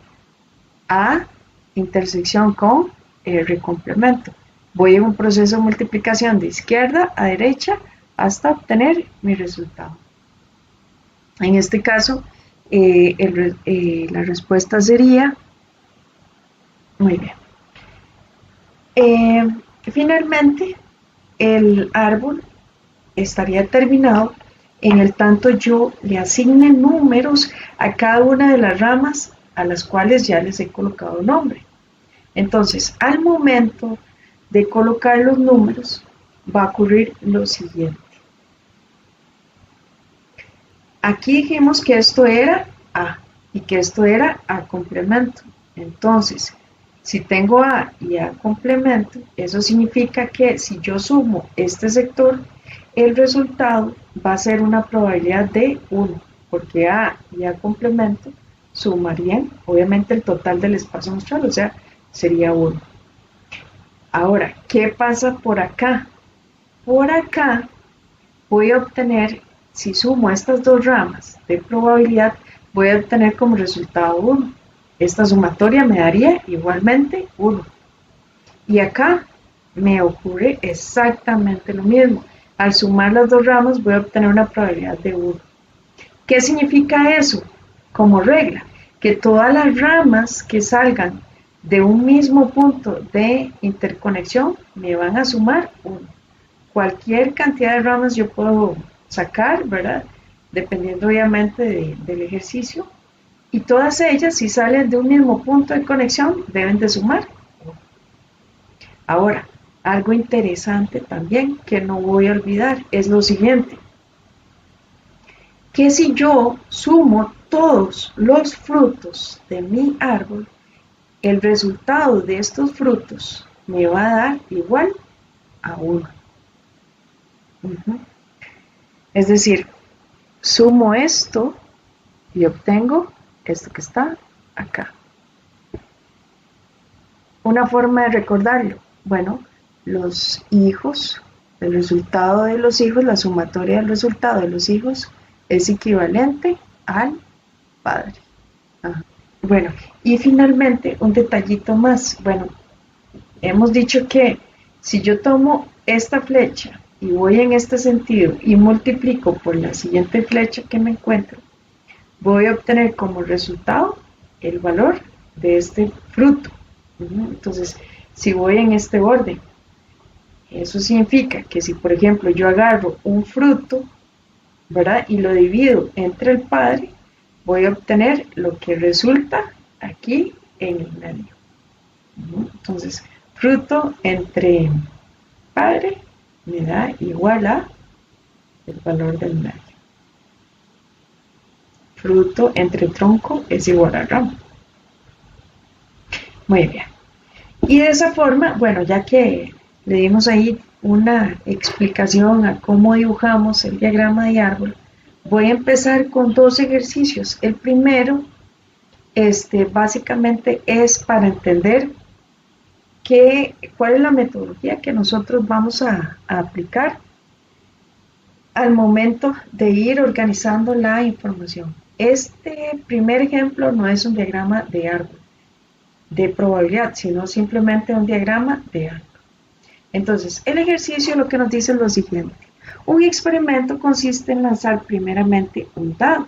A intersección con R complemento. Voy en un proceso de multiplicación de izquierda a derecha hasta obtener mi resultado. En este caso, la respuesta sería, muy bien. Finalmente, el árbol estaría terminado en el tanto yo le asigne números a cada una de las ramas a las cuales ya les he colocado nombre. Entonces, al momento de colocar los números, va a ocurrir lo siguiente. Aquí dijimos que esto era A y que esto era A complemento. Entonces, si tengo A y A complemento, eso significa que si yo sumo este sector, el resultado va a ser una probabilidad de 1, porque A y A complemento sumarían, obviamente, el total del espacio muestral, o sea, sería 1. Ahora, ¿qué pasa por acá? Por acá voy a obtener, si sumo estas dos ramas de probabilidad, voy a obtener como resultado 1. Esta sumatoria me daría igualmente 1. Y acá me ocurre exactamente lo mismo. Al sumar las dos ramas voy a obtener una probabilidad de 1. ¿Qué significa eso? Como regla, que todas las ramas que salgan de un mismo punto de interconexión me van a sumar 1. Cualquier cantidad de ramas yo puedo sacar, ¿verdad? Dependiendo obviamente del ejercicio. Y todas ellas, si salen de un mismo punto de conexión, deben de sumar 1. Ahora, algo interesante también que no voy a olvidar es lo siguiente. Que si yo sumo todos los frutos de mi árbol, el resultado de estos frutos me va a dar igual a 1. Es decir, sumo esto y obtengo esto que está acá. Una forma de recordarlo, bueno, los hijos, el resultado de los hijos, la sumatoria del resultado de los hijos es equivalente al padre. Bueno, y finalmente un detallito más. Bueno, hemos dicho que si yo tomo esta flecha y voy en este sentido y multiplico por la siguiente flecha que me encuentro, voy a obtener como resultado el valor de este fruto. Entonces, si voy en este orden, eso significa que si por ejemplo yo agarro un fruto, ¿verdad? Y lo divido entre el padre, voy a obtener lo que resulta aquí en el medio. Entonces, fruto entre padre me da igual a el valor del medio. Fruto entre tronco es igual a rama. Muy bien. Y de esa forma, bueno, ya que le dimos ahí una explicación a cómo dibujamos el diagrama de árbol, voy a empezar con dos ejercicios. El primero, básicamente es para entender cuál es la metodología que nosotros vamos a aplicar al momento de ir organizando la información. Este primer ejemplo no es un diagrama de árbol de probabilidad, sino simplemente un diagrama de árbol. Entonces, el ejercicio lo que nos dice es lo siguiente. Un experimento consiste en lanzar primeramente un dado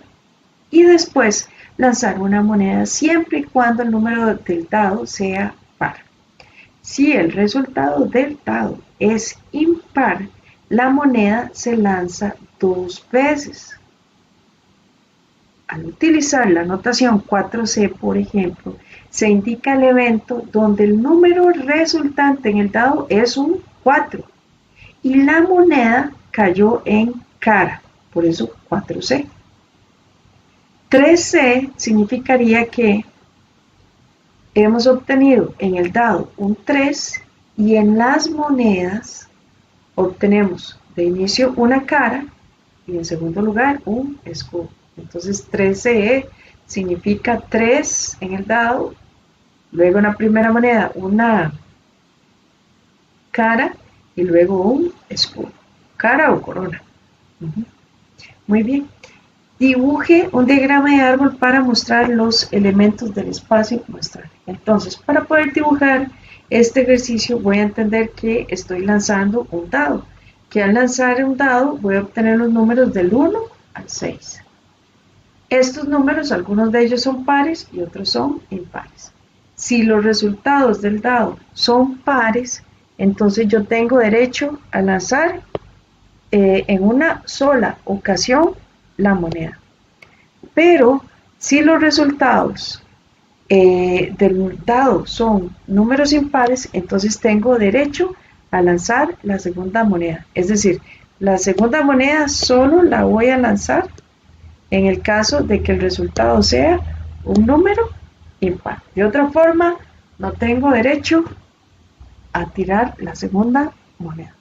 y después lanzar una moneda siempre y cuando el número del dado sea par. Si el resultado del dado es impar, la moneda se lanza 2 veces. Al utilizar la notación 4C, por ejemplo, se indica el evento donde el número resultante en el dado es un 4 y la moneda cayó en cara, por eso 4C. 3C significaría que hemos obtenido en el dado un 3 y en las monedas obtenemos de inicio una cara y en segundo lugar un escudo. Entonces 3CE significa 3 en el dado, luego en la primera moneda una cara y luego un escudo, cara o corona. Muy bien. Dibuje un diagrama de árbol para mostrar los elementos del espacio muestral. Entonces, para poder dibujar este ejercicio voy a entender que estoy lanzando un dado, que al lanzar un dado voy a obtener los números del 1 al 6. Estos números, algunos de ellos son pares y otros son impares. Si los resultados del dado son pares, entonces yo tengo derecho a lanzar en una sola ocasión la moneda. Pero si los resultados del dado son números impares, entonces tengo derecho a lanzar la segunda moneda. Es decir, la segunda moneda solo la voy a lanzar en el caso de que el resultado sea un número impar. De otra forma, no tengo derecho a tirar la segunda moneda.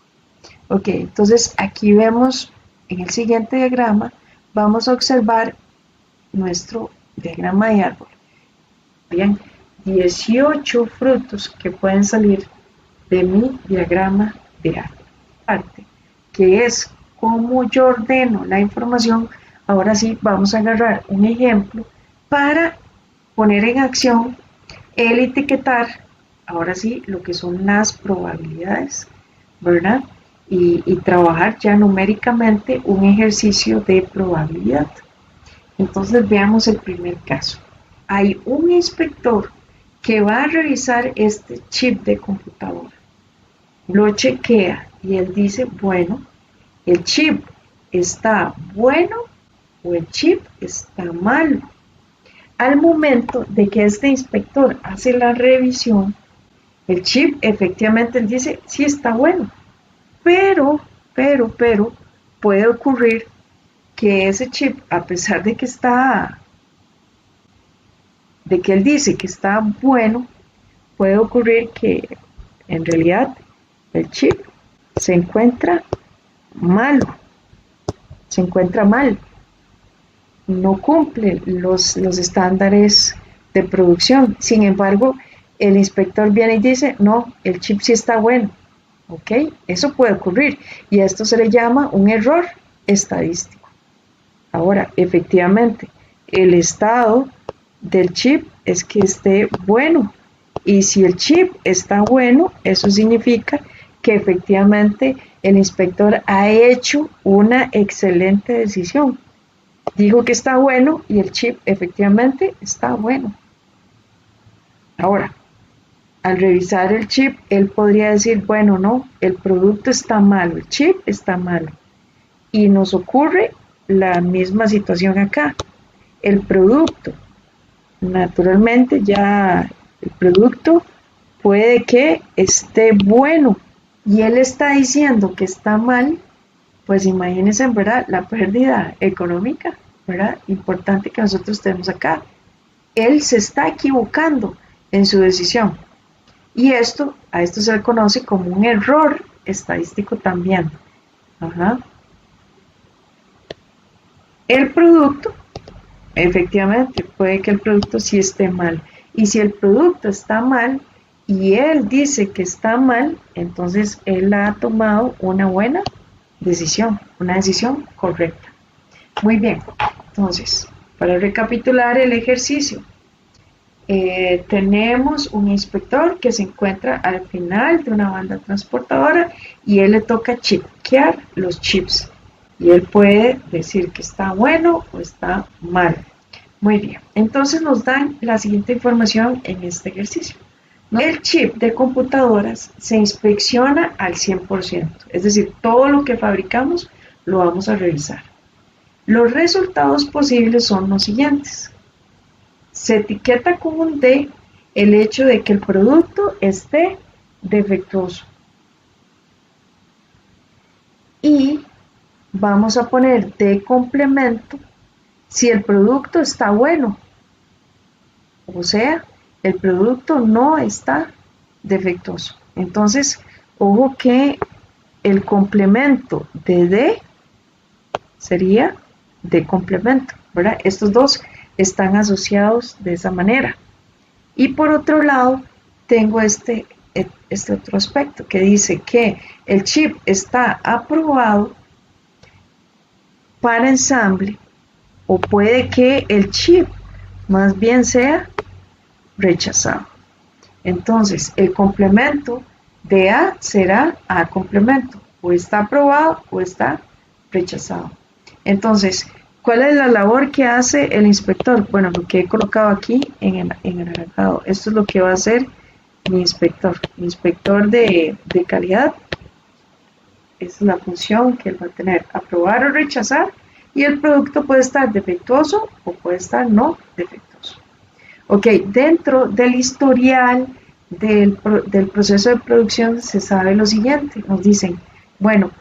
Ok, entonces aquí vemos en el siguiente diagrama, vamos a observar nuestro diagrama de árbol. Bien, 18 frutos que pueden salir de mi diagrama de árbol. Parte, que es cómo yo ordeno la información. Ahora sí, vamos a agarrar un ejemplo para poner en acción el etiquetar, ahora sí, lo que son las probabilidades, ¿verdad? Y trabajar ya numéricamente un ejercicio de probabilidad. Entonces veamos el primer caso. Hay un inspector que va a revisar este chip de computadora. Lo chequea y él dice, bueno, el chip está bueno o el chip está malo. Al momento de que este inspector hace la revisión, el chip efectivamente él dice, sí está bueno, pero puede ocurrir que ese chip, a pesar de que él dice que está bueno, puede ocurrir que en realidad el chip se encuentra malo, se encuentra mal, no cumple los estándares de producción. Sin embargo, el inspector viene y dice, no, el chip sí está bueno. ¿Ok? Eso puede ocurrir y a esto se le llama un error estadístico. Ahora, efectivamente, el estado del chip es que esté bueno y si el chip está bueno, eso significa que efectivamente el inspector ha hecho una excelente decisión. Dijo que está bueno y el chip efectivamente está bueno. Ahora, al revisar el chip, él podría decir, bueno, no, el producto está malo, el chip está malo. Y nos ocurre la misma situación acá. El producto, naturalmente ya el producto puede que esté bueno y él está diciendo que está mal, pues imagínense en verdad la pérdida económica, ¿verdad? Importante que nosotros tenemos acá. Él se está equivocando en su decisión. Y a esto se le conoce como un error estadístico también. Ajá. El producto, efectivamente, puede que el producto sí esté mal. Y si el producto está mal y él dice que está mal, entonces él ha tomado una buena decisión, una decisión correcta. Muy bien, entonces, para recapitular el ejercicio, Tenemos un inspector que se encuentra al final de una banda transportadora y él le toca chequear los chips y él puede decir que está bueno o está mal. Muy bien, entonces nos dan la siguiente información en este ejercicio. El chip de computadoras se inspecciona al 100%, es decir, todo lo que fabricamos lo vamos a revisar. Los resultados posibles son los siguientes. Se etiqueta con un D el hecho de que el producto esté defectuoso. Y vamos a poner de complemento si el producto está bueno. O sea, el producto no está defectuoso. Entonces, ojo que el complemento de D sería de complemento, ¿verdad? Estos dos están asociados de esa manera. Y por otro lado, tengo este otro aspecto que dice que el chip está aprobado para ensamble o puede que el chip más bien sea rechazado. Entonces, el complemento de A será A complemento, o está aprobado o está rechazado. Entonces, ¿cuál es la labor que hace el inspector? Bueno, lo que he colocado aquí en el anaranjado. Esto es lo que va a hacer mi inspector. El inspector de calidad. Esa es la función que él va a tener. Aprobar o rechazar. Y el producto puede estar defectuoso o puede estar no defectuoso. Ok, dentro del historial del proceso de producción se sabe lo siguiente. Nos dicen, bueno,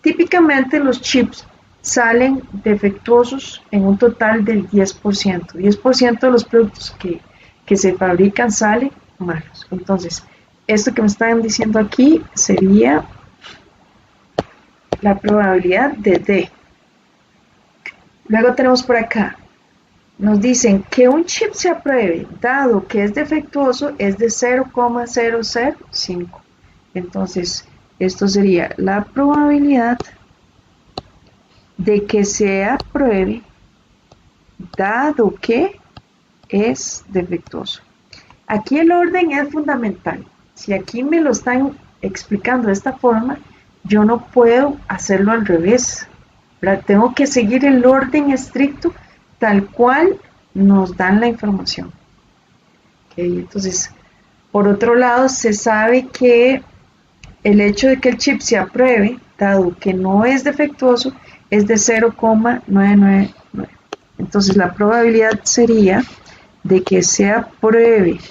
típicamente los chips salen defectuosos en un total del 10%. 10% de los productos que se fabrican salen malos. Entonces, esto que me están diciendo aquí sería la probabilidad de D. Luego tenemos por acá, nos dicen que un chip se apruebe dado que es defectuoso es de 0,005. Entonces, esto sería la probabilidad de que se apruebe dado que es defectuoso. Aquí el orden es fundamental. Si aquí me lo están explicando de esta forma, yo no puedo hacerlo al revés. Tengo que seguir el orden estricto tal cual nos dan la información. Okay, entonces, por otro lado, se sabe que el hecho de que el chip se apruebe, dado que no es defectuoso, es de 0,999. Entonces, la probabilidad sería de que se apruebe,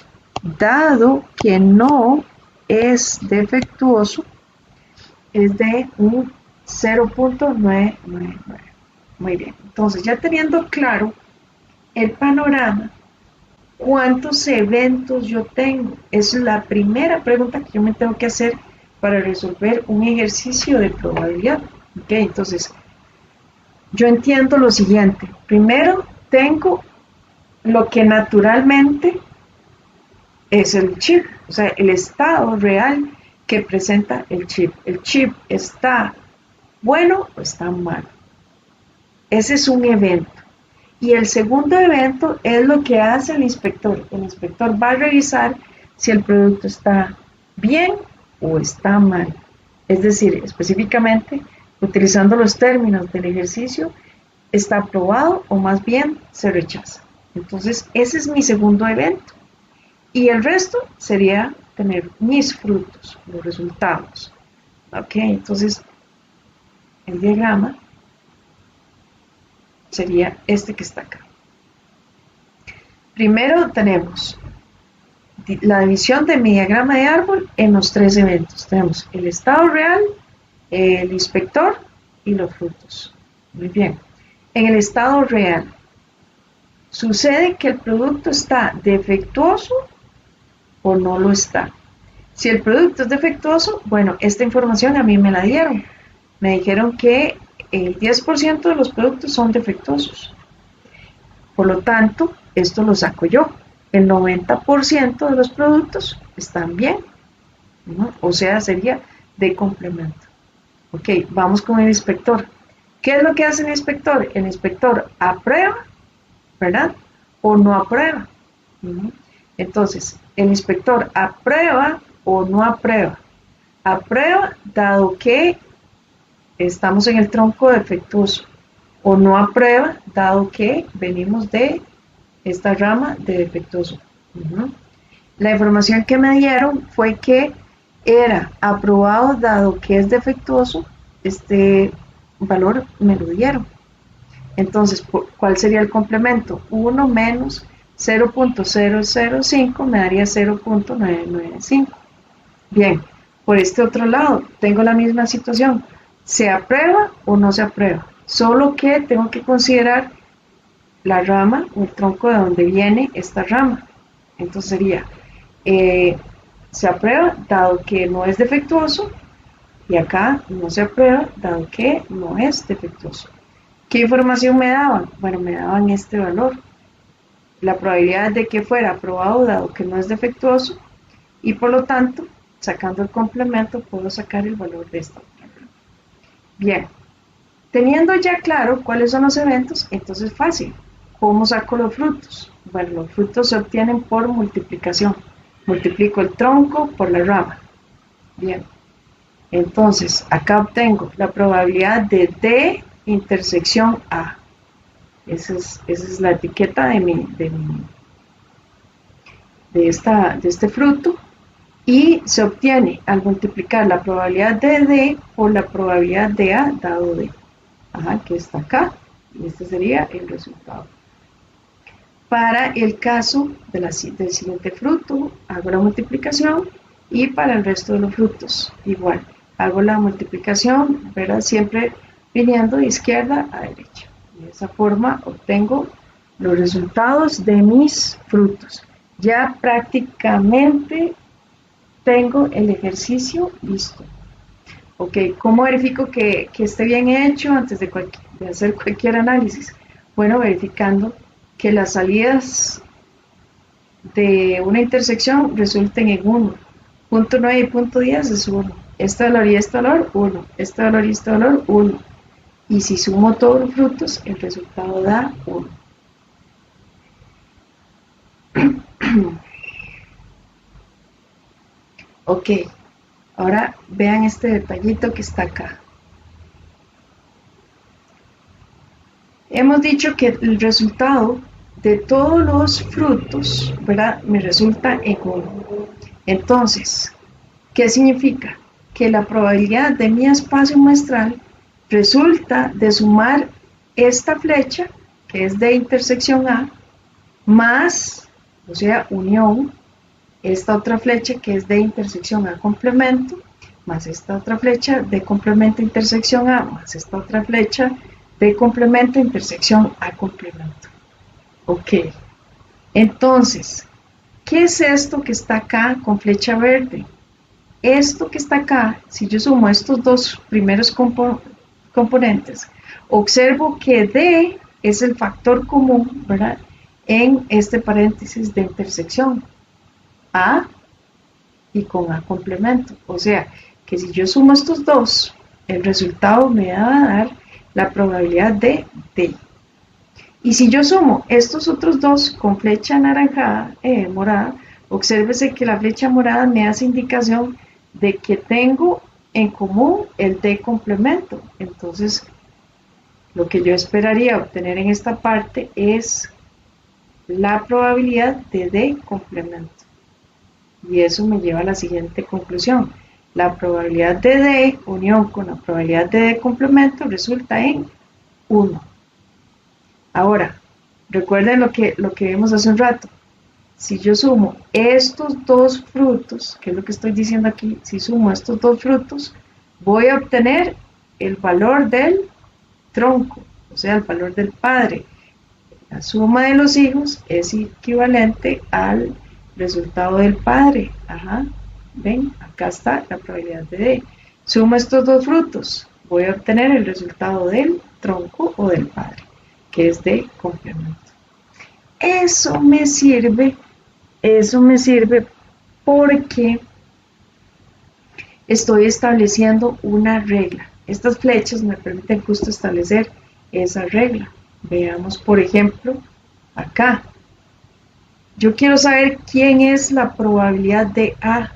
dado que no es defectuoso, es de un 0,999. Muy bien, entonces ya teniendo claro el panorama, ¿cuántos eventos yo tengo? Es la primera pregunta que yo me tengo que hacer para resolver un ejercicio de probabilidad. Ok, entonces yo entiendo lo siguiente. Primero tengo lo que naturalmente es el chip, o sea, el estado real que presenta el chip. El chip está bueno o está mal. Ese es un evento. Y el segundo evento es lo que hace el inspector. El inspector va a revisar si el producto está bien o está mal. Es decir, específicamente, utilizando los términos del ejercicio, está aprobado o más bien se rechaza. Entonces, ese es mi segundo evento. Y el resto sería tener mis frutos, los resultados. Ok, entonces, el diagrama sería este que está acá. Primero tenemos la división de mi diagrama de árbol en los tres eventos. Tenemos el estado real, el inspector y los frutos. Muy bien. En el estado real, sucede que el producto está defectuoso o no lo está. Si el producto es defectuoso, bueno, esta información a mí me la dieron. Me dijeron que el 10% de los productos son defectuosos. Por lo tanto, esto lo saco yo. El 90% de los productos están bien, ¿no? O sea, sería de complemento. Ok, vamos con el inspector. ¿Qué es lo que hace el inspector? El inspector aprueba, ¿verdad? O no aprueba. Entonces, el inspector aprueba o no aprueba. Aprueba dado que estamos en el tronco defectuoso, o no aprueba dado que venimos de esta rama de defectuoso. La información que me dieron fue que era aprobado dado que es defectuoso. Este valor me lo dieron. Entonces, ¿cuál sería el complemento? 1 menos 0.005 me daría 0.995. Bien, por este otro lado, tengo la misma situación. ¿Se aprueba o no se aprueba? Solo que tengo que considerar la rama o el tronco de donde viene esta rama. Entonces sería, se aprueba dado que no es defectuoso, y acá no se aprueba dado que no es defectuoso. ¿Qué información me daban? Bueno, me daban este valor, la probabilidad de que fuera aprobado dado que no es defectuoso, y por lo tanto, sacando el complemento, puedo sacar el valor de esta. Bien, teniendo ya claro cuáles son los eventos, entonces fácil. ¿Cómo saco los frutos? Bueno, los frutos se obtienen por multiplicación. Multiplico el tronco por la rama. Bien, entonces acá obtengo la probabilidad de D intersección A. Esa es la etiqueta de este fruto. Y se obtiene al multiplicar la probabilidad de D por la probabilidad de A dado D. Que está acá. Y este sería el resultado. Para el caso del siguiente fruto, hago la multiplicación, y para el resto de los frutos, igual, hago la multiplicación, ¿verdad? Siempre viniendo de izquierda a derecha. De esa forma obtengo los resultados de mis frutos. Ya prácticamente tengo el ejercicio listo. Ok, ¿cómo verifico que esté bien hecho antes de hacer cualquier análisis? Bueno, verificando que las salidas de una intersección resulten en 1. Punto 9 y punto 10 es 1. Este valor y este valor, 1. Este valor y este valor, 1. Y si sumo todos los frutos, el resultado da 1. Ok, ahora vean este detallito que está acá. Hemos dicho que el resultado de todos los frutos, ¿verdad?, me resulta en 1. Entonces, ¿qué significa? Que la probabilidad de mi espacio muestral resulta de sumar esta flecha, que es de intersección A, más, o sea, unión, esta otra flecha que es de intersección A complemento, más esta otra flecha de complemento intersección A, más esta otra flecha de complemento intersección A complemento. Ok, entonces, ¿qué es esto que está acá con flecha verde? Esto que está acá, si yo sumo estos dos primeros componentes, observo que D es el factor común, ¿verdad?, en este paréntesis de intersección A y con A complemento. O sea, que si yo sumo estos dos, el resultado me va a dar la probabilidad de D. Y si yo sumo estos otros dos con flecha anaranjada, morada, obsérvese que la flecha morada me hace indicación de que tengo en común el D complemento. Entonces, lo que yo esperaría obtener en esta parte es la probabilidad de D complemento. Y eso me lleva a la siguiente conclusión. La probabilidad de D unión con la probabilidad de D complemento resulta en 1. Ahora, recuerden lo que vimos hace un rato. Si yo sumo estos dos frutos, que es lo que estoy diciendo aquí, si sumo estos dos frutos, voy a obtener el valor del tronco, o sea, el valor del padre. La suma de los hijos es equivalente al resultado del padre. Ven, acá está la probabilidad de D. Sumo estos dos frutos, voy a obtener el resultado del tronco o del padre, que es de complemento. Eso me sirve porque estoy estableciendo una regla. Estas flechas me permiten justo establecer esa regla. Veamos, por ejemplo, acá. Yo quiero saber quién es la probabilidad de A.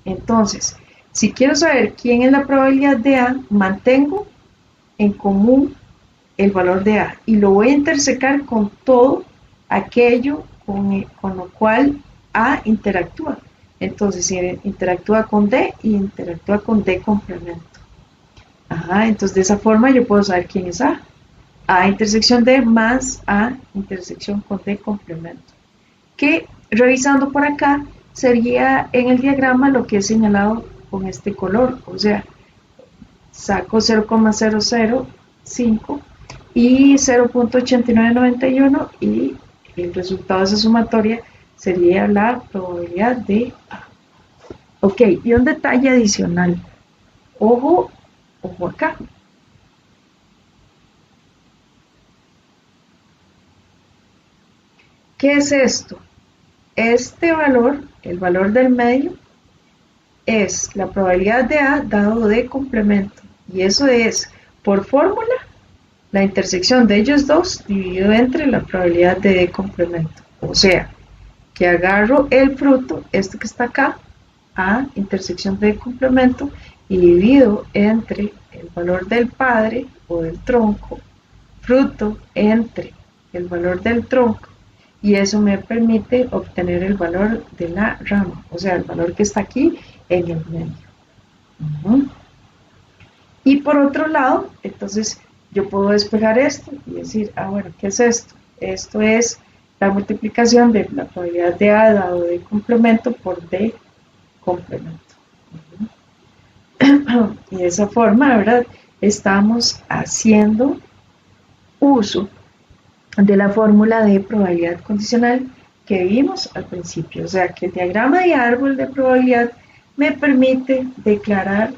Entonces, si quiero saber quién es la probabilidad de A, mantengo en común el valor de A y lo voy a intersecar con todo aquello con lo cual A interactúa. Entonces, si interactúa con D y interactúa con D complemento. Ajá, entonces de esa forma yo puedo saber quién es A. A intersección D más A intersección con D complemento. Que revisando por acá sería en el diagrama lo que he señalado con este color, o sea, saco 0,005 y 0,8991 y el resultado de esa sumatoria sería la probabilidad de A. Ok, y un detalle adicional, ojo, ojo acá. ¿Qué es esto? Este valor, el valor del medio, es la probabilidad de A dado D complemento. Y eso es, por fórmula, la intersección de ellos dos dividido entre la probabilidad de D complemento. O sea, que agarro el fruto, este que está acá, A intersección de D complemento, y divido entre el valor del padre o del tronco, fruto entre el valor del tronco, y eso me permite obtener el valor de la rama, o sea, el valor que está aquí en el medio. Y por otro lado, entonces yo puedo despejar esto y decir, bueno, ¿qué es esto? Esto es la multiplicación de la probabilidad de A dado de complemento por D complemento. Y de esa forma, ¿verdad? Estamos haciendo uso de la fórmula de probabilidad condicional que vimos al principio. O sea, que el diagrama de árbol de probabilidad me permite declarar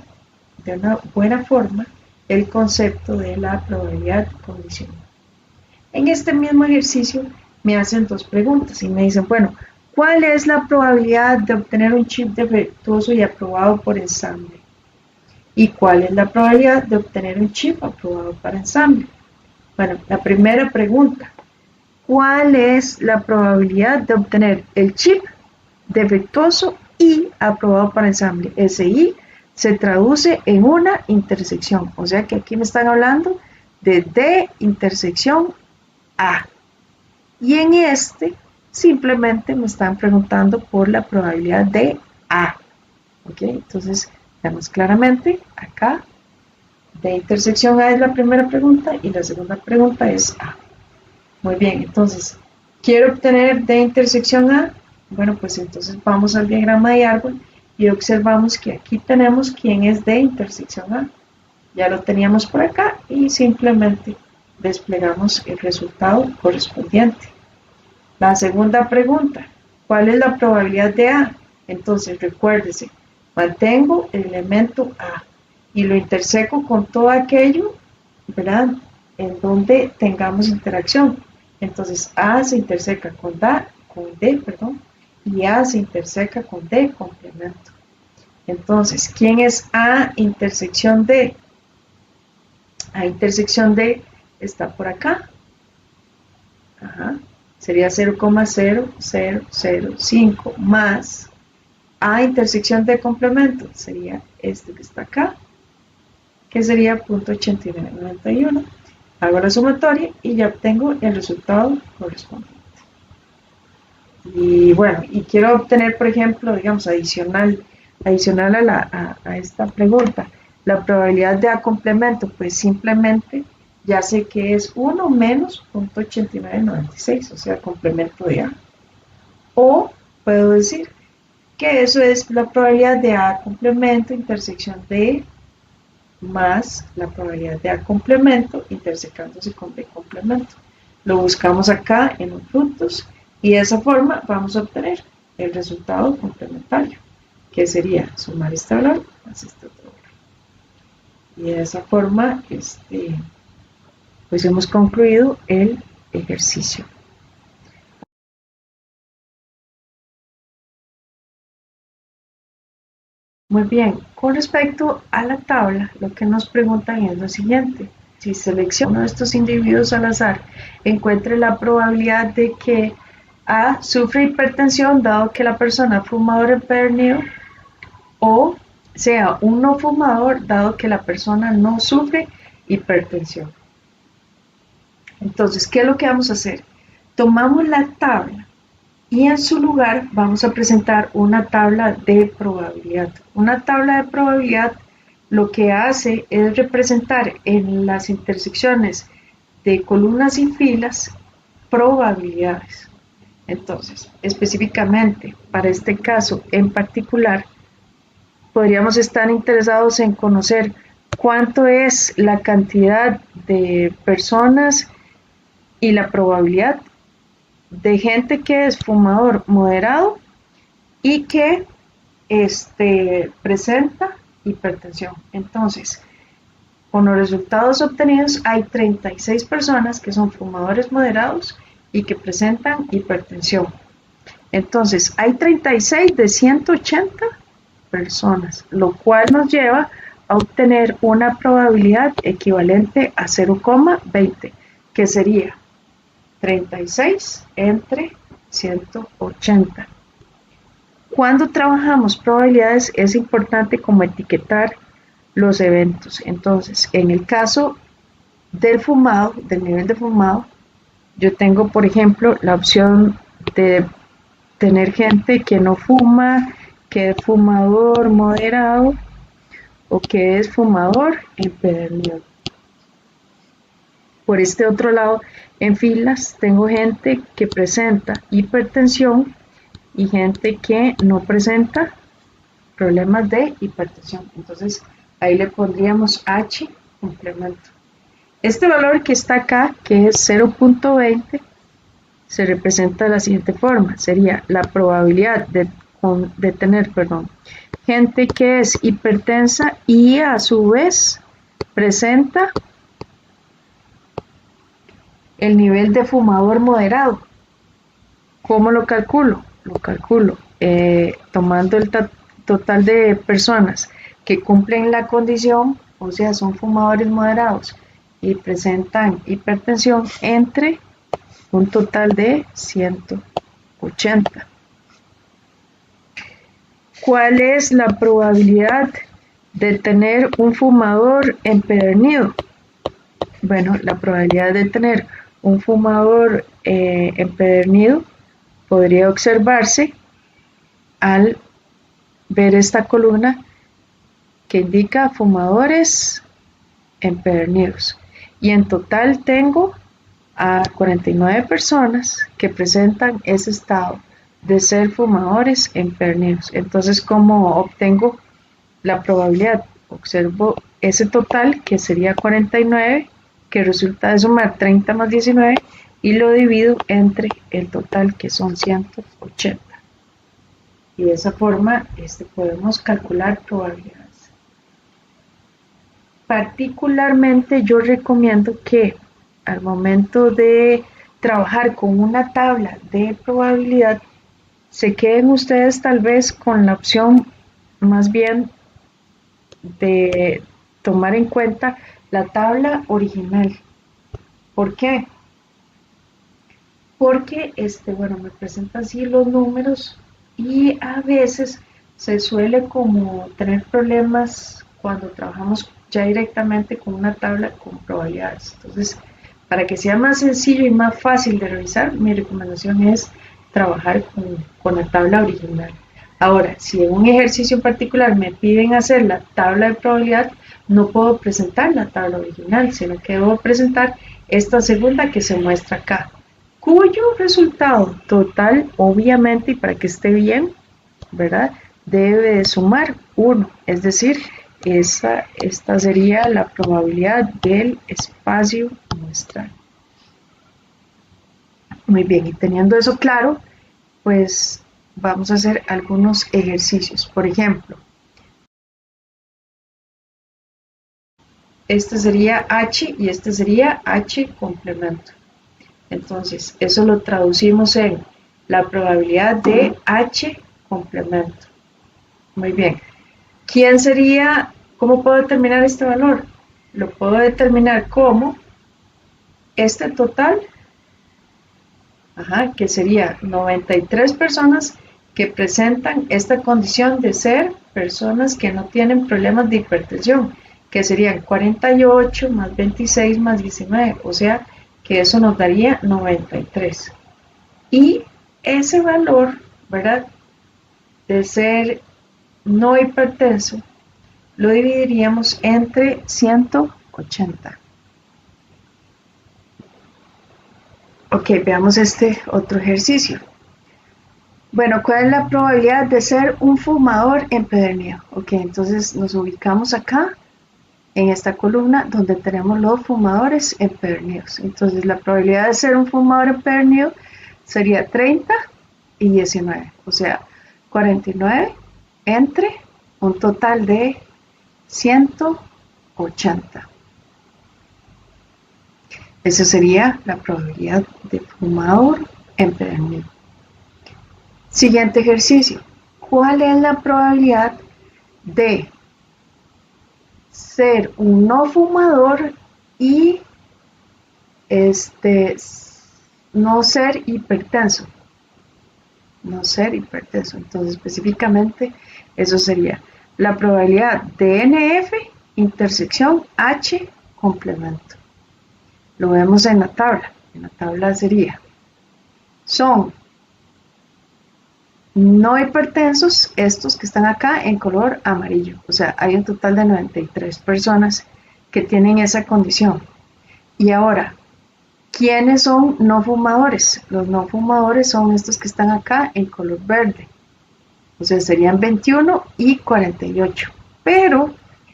de una buena forma el concepto de la probabilidad condicional. En este mismo ejercicio me hacen dos preguntas y me dicen, bueno, ¿cuál es la probabilidad de obtener un chip defectuoso y aprobado por ensamble? ¿Y cuál es la probabilidad de obtener un chip aprobado para ensamble? Bueno, la primera pregunta, ¿cuál es la probabilidad de obtener el chip defectuoso y aprobado para ensamble? SI se traduce en una intersección, o sea que aquí me están hablando de D intersección A. Y en este simplemente me están preguntando por la probabilidad de A. ¿Ok? Entonces, vemos claramente acá, D intersección A es la primera pregunta y la segunda pregunta es A. Muy bien, entonces, ¿quiero obtener D intersección A? Bueno, pues entonces vamos al diagrama de árbol y observamos que aquí tenemos quién es D intersección A. Ya lo teníamos por acá y simplemente desplegamos el resultado correspondiente. La segunda pregunta, ¿cuál es la probabilidad de A? Entonces, recuérdese, mantengo el elemento A y lo interseco con todo aquello, ¿verdad? En donde tengamos interacción. Entonces, A se interseca con D, y A se interseca con D complemento. Entonces, ¿quién es A intersección D? A intersección D está por acá. Ajá. Sería 0,0005 más A intersección D complemento. Sería este que está acá, que sería 0,8991. Hago la sumatoria y ya obtengo el resultado correspondiente. Y bueno, y quiero obtener, por ejemplo, digamos, adicional a esta pregunta, la probabilidad de A complemento, pues simplemente ya sé que es 1 menos 0,8996, o sea, complemento de A. O puedo decir que eso es la probabilidad de A complemento intersección de más la probabilidad de A complemento intersecándose con B complemento. Lo buscamos acá en los frutos y de esa forma vamos a obtener el resultado complementario, que sería sumar este valor más este otro valor. Y de esa forma, pues hemos concluido el ejercicio. Muy bien, con respecto a la tabla, lo que nos preguntan es lo siguiente. Si selecciono uno de estos individuos al azar, encuentre la probabilidad de que A, sufre hipertensión dado que la persona fumador empedernido, o sea, un no fumador dado que la persona no sufre hipertensión. Entonces, ¿qué es lo que vamos a hacer? Tomamos la tabla y en su lugar vamos a presentar una tabla de probabilidad. Una tabla de probabilidad lo que hace es representar en las intersecciones de columnas y filas probabilidades. Entonces, específicamente para este caso en particular, podríamos estar interesados en conocer cuánto es la cantidad de personas y la probabilidad de gente que es fumador moderado y que presenta hipertensión. Entonces, con los resultados obtenidos hay 36 personas que son fumadores moderados y que presentan hipertensión. Entonces, hay 36 de 180 personas, lo cual nos lleva a obtener una probabilidad equivalente a 0,20, que sería 36 entre 180. Cuando trabajamos probabilidades es importante como etiquetar los eventos. Entonces, en el caso del fumado, del nivel de fumado, yo tengo, por ejemplo, la opción de tener gente que no fuma, que es fumador moderado o que es fumador empedernido. Por este otro lado, en filas tengo gente que presenta hipertensión y gente que no presenta problemas de hipertensión. Entonces, ahí le pondríamos H complemento. Este valor que está acá, que es 0,20, se representa de la siguiente forma. Sería la probabilidad de tener, gente que es hipertensa y a su vez presenta el nivel de fumador moderado. ¿Cómo lo calculo? Lo calculo tomando el total de personas que cumplen la condición, o sea, son fumadores moderados y presentan hipertensión entre un total de 180. ¿Cuál es la probabilidad de tener un fumador empedernido? Bueno, la probabilidad de tener un fumador empedernido podría observarse al ver esta columna que indica fumadores empedernidos. Y en total tengo a 49 personas que presentan ese estado de ser fumadores empedernidos. Entonces, ¿cómo obtengo la probabilidad? Observo ese total, que sería 49, que resulta de sumar 30 más 19, y lo divido entre el total, que son 180. Y de esa forma podemos calcular probabilidades. Particularmente yo recomiendo que al momento de trabajar con una tabla de probabilidad, se queden ustedes tal vez con la opción más bien de tomar en cuenta la tabla original. ¿Por qué? Porque me presenta así los números y a veces se suele como tener problemas cuando trabajamos ya directamente con una tabla con probabilidades. Entonces, para que sea más sencillo y más fácil de revisar, mi recomendación es trabajar con la tabla original. Ahora, si en un ejercicio en particular me piden hacer la tabla de probabilidad, no puedo presentar la tabla original, sino que debo presentar esta segunda que se muestra acá, cuyo resultado total, obviamente, y para que esté bien, ¿verdad?, debe de sumar 1, es decir, esta sería la probabilidad del espacio muestral. Muy bien, y teniendo eso claro, pues vamos a hacer algunos ejercicios. Por ejemplo, este sería H y este sería H complemento. Entonces, eso lo traducimos en la probabilidad de H complemento. Muy bien. ¿Quién sería? ¿Cómo puedo determinar este valor? Lo puedo determinar como este total Ajá, que sería 93 personas que presentan esta condición de ser personas que no tienen problemas de hipertensión, que serían 48 más 26 más 19, o sea que eso nos daría 93. Y ese valor, ¿verdad? De ser no hipertenso, lo dividiríamos entre 180. Ok, veamos este otro ejercicio. Bueno, ¿cuál es la probabilidad de ser un fumador empedernido? Ok, entonces nos ubicamos acá en esta columna donde tenemos los fumadores empedernidos. Entonces la probabilidad de ser un fumador empedernido sería 30 y 19, o sea, 49 entre un total de 180. Esa sería la probabilidad de fumador empedernido. Siguiente ejercicio. ¿Cuál es la probabilidad de ser un no fumador y no ser hipertenso? No ser hipertenso. Entonces, específicamente, eso sería la probabilidad de NF intersección H complemento. Lo vemos en la tabla. En la tabla sería, son no hipertensos estos que están acá en color amarillo. O sea, hay un total de 93 personas que tienen esa condición. Y ahora, ¿quiénes son no fumadores? Los no fumadores son estos que están acá en color verde. O sea, serían 21 y 48. Pero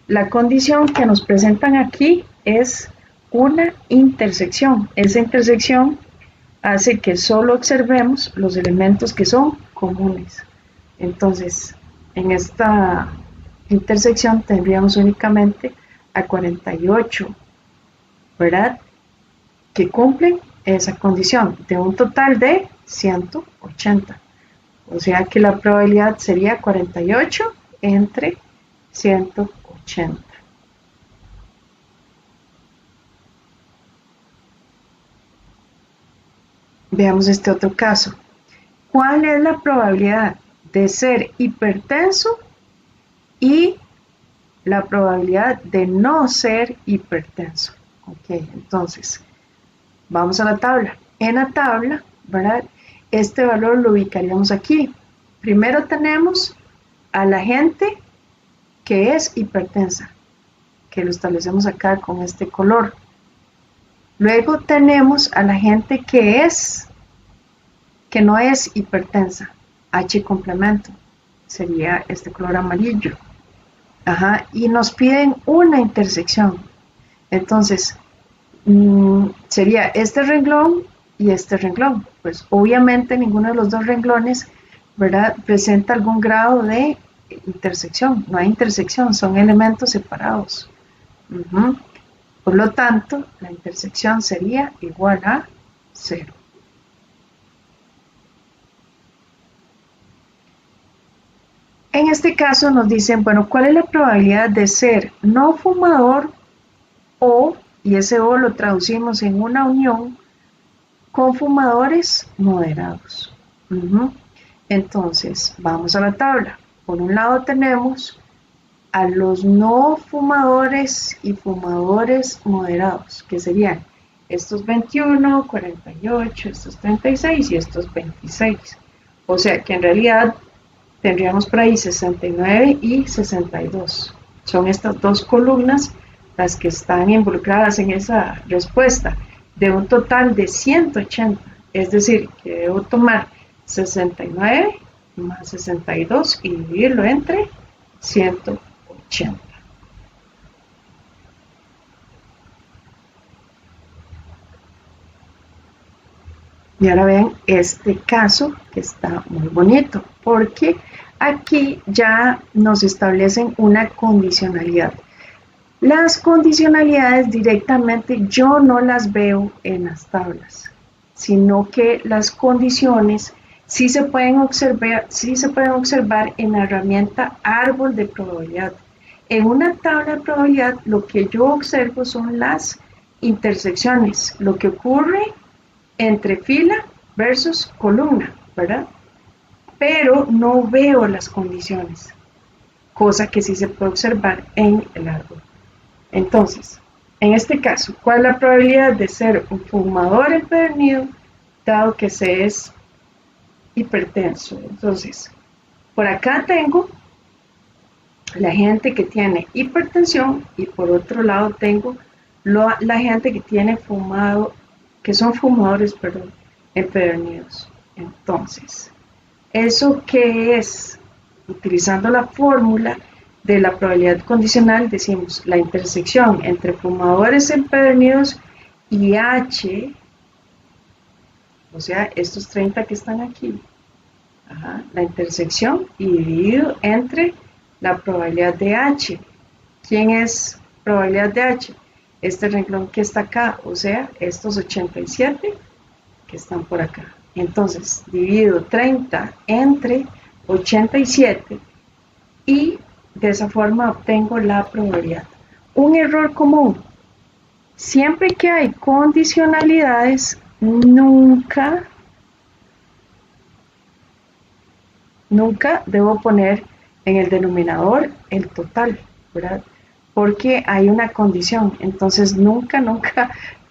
la condición que nos presentan aquí es una intersección. Esa intersección hace que solo observemos los elementos que son comunes. Entonces, en esta intersección tendríamos únicamente a 48, ¿verdad? Que cumplen esa condición de un total de 180. O sea que la probabilidad sería 48 entre 180. Veamos este otro caso. ¿Cuál es la probabilidad de ser hipertenso y la probabilidad de no ser hipertenso? Ok, entonces vamos a la tabla. En la tabla, ¿verdad? Este valor lo ubicaríamos aquí. Primero tenemos a la gente que es hipertensa, que lo establecemos acá con este color. Luego tenemos a la gente que no es hipertensa, H complemento, sería este color amarillo. Ajá, y nos piden una intersección. Entonces, sería este renglón y este renglón. Pues obviamente ninguno de los dos renglones, ¿verdad?, presenta algún grado de intersección. No hay intersección, son elementos separados. Por lo tanto, la intersección sería igual a 0. En este caso nos dicen, bueno, ¿cuál es la probabilidad de ser no fumador o, y ese O lo traducimos en una unión, con fumadores moderados? Entonces, vamos a la tabla. Por un lado tenemos a los no fumadores y fumadores moderados, que serían estos 21, 48, estos 36 y estos 26. O sea que en realidad tendríamos por ahí 69 y 62. Son estas dos columnas las que están involucradas en esa respuesta de un total de 180. Es decir, que debo tomar 69 más 62 y dividirlo entre 180. Y ahora ven este caso que está muy bonito, porque aquí ya nos establecen una condicionalidad. Las condicionalidades directamente yo no las veo en las tablas, sino que las condiciones sí se pueden observar en la herramienta árbol de probabilidad. En una tabla de probabilidad lo que yo observo son las intersecciones, lo que ocurre entre fila, versus columna, ¿verdad? Pero no veo las condiciones, cosa que sí se puede observar en el árbol. Entonces, en este caso, ¿cuál es la probabilidad de ser un fumador empedernido dado que se es hipertenso? Entonces, por acá tengo la gente que tiene hipertensión y por otro lado tengo la gente que tiene fumado, que son fumadores, perdón, empedernidos. Entonces, ¿eso qué es? Utilizando la fórmula de la probabilidad condicional, decimos la intersección entre fumadores empedernidos y H, o sea, estos 30 que están aquí, la intersección y dividido entre la probabilidad de H. ¿Quién es probabilidad de H? Este renglón que está acá, o sea, estos 87 que están por acá. Entonces, divido 30 entre 87 y de esa forma obtengo la probabilidad. Un error común. Siempre que hay condicionalidades, nunca debo poner en el denominador el total, ¿verdad? Porque hay una condición, entonces nunca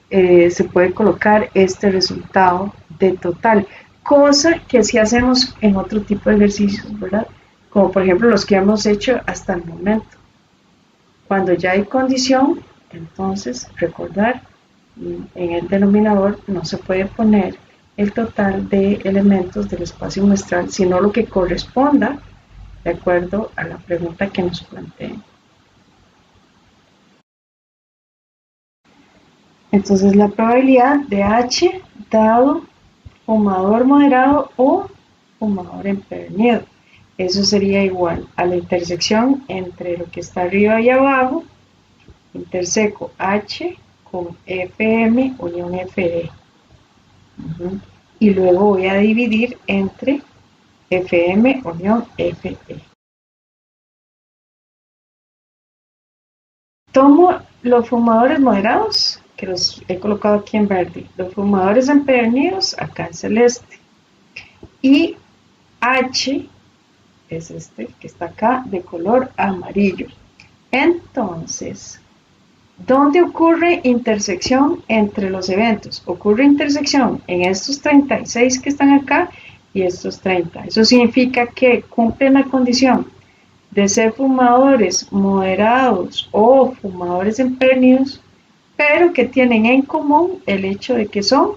se puede colocar este resultado de total, cosa que sí hacemos en otro tipo de ejercicios, ¿verdad? Como por ejemplo los que hemos hecho hasta el momento. Cuando ya hay condición, entonces recordar, en el denominador no se puede poner el total de elementos del espacio muestral, sino lo que corresponda de acuerdo a la pregunta que nos planteen. Entonces la probabilidad de H dado fumador moderado o fumador empedernido. Eso sería igual a la intersección entre lo que está arriba y abajo, interseco H con FM unión FE. Y luego voy a dividir entre FM unión FE. Tomo los fumadores moderados, que los he colocado aquí en verde, los fumadores empedernidos acá en celeste, y H es este que está acá de color amarillo. Entonces, ¿dónde ocurre intersección entre los eventos? Ocurre intersección en estos 36 que están acá y estos 30. Eso significa que cumplen la condición de ser fumadores moderados o fumadores empedernidos, pero que tienen en común el hecho de que son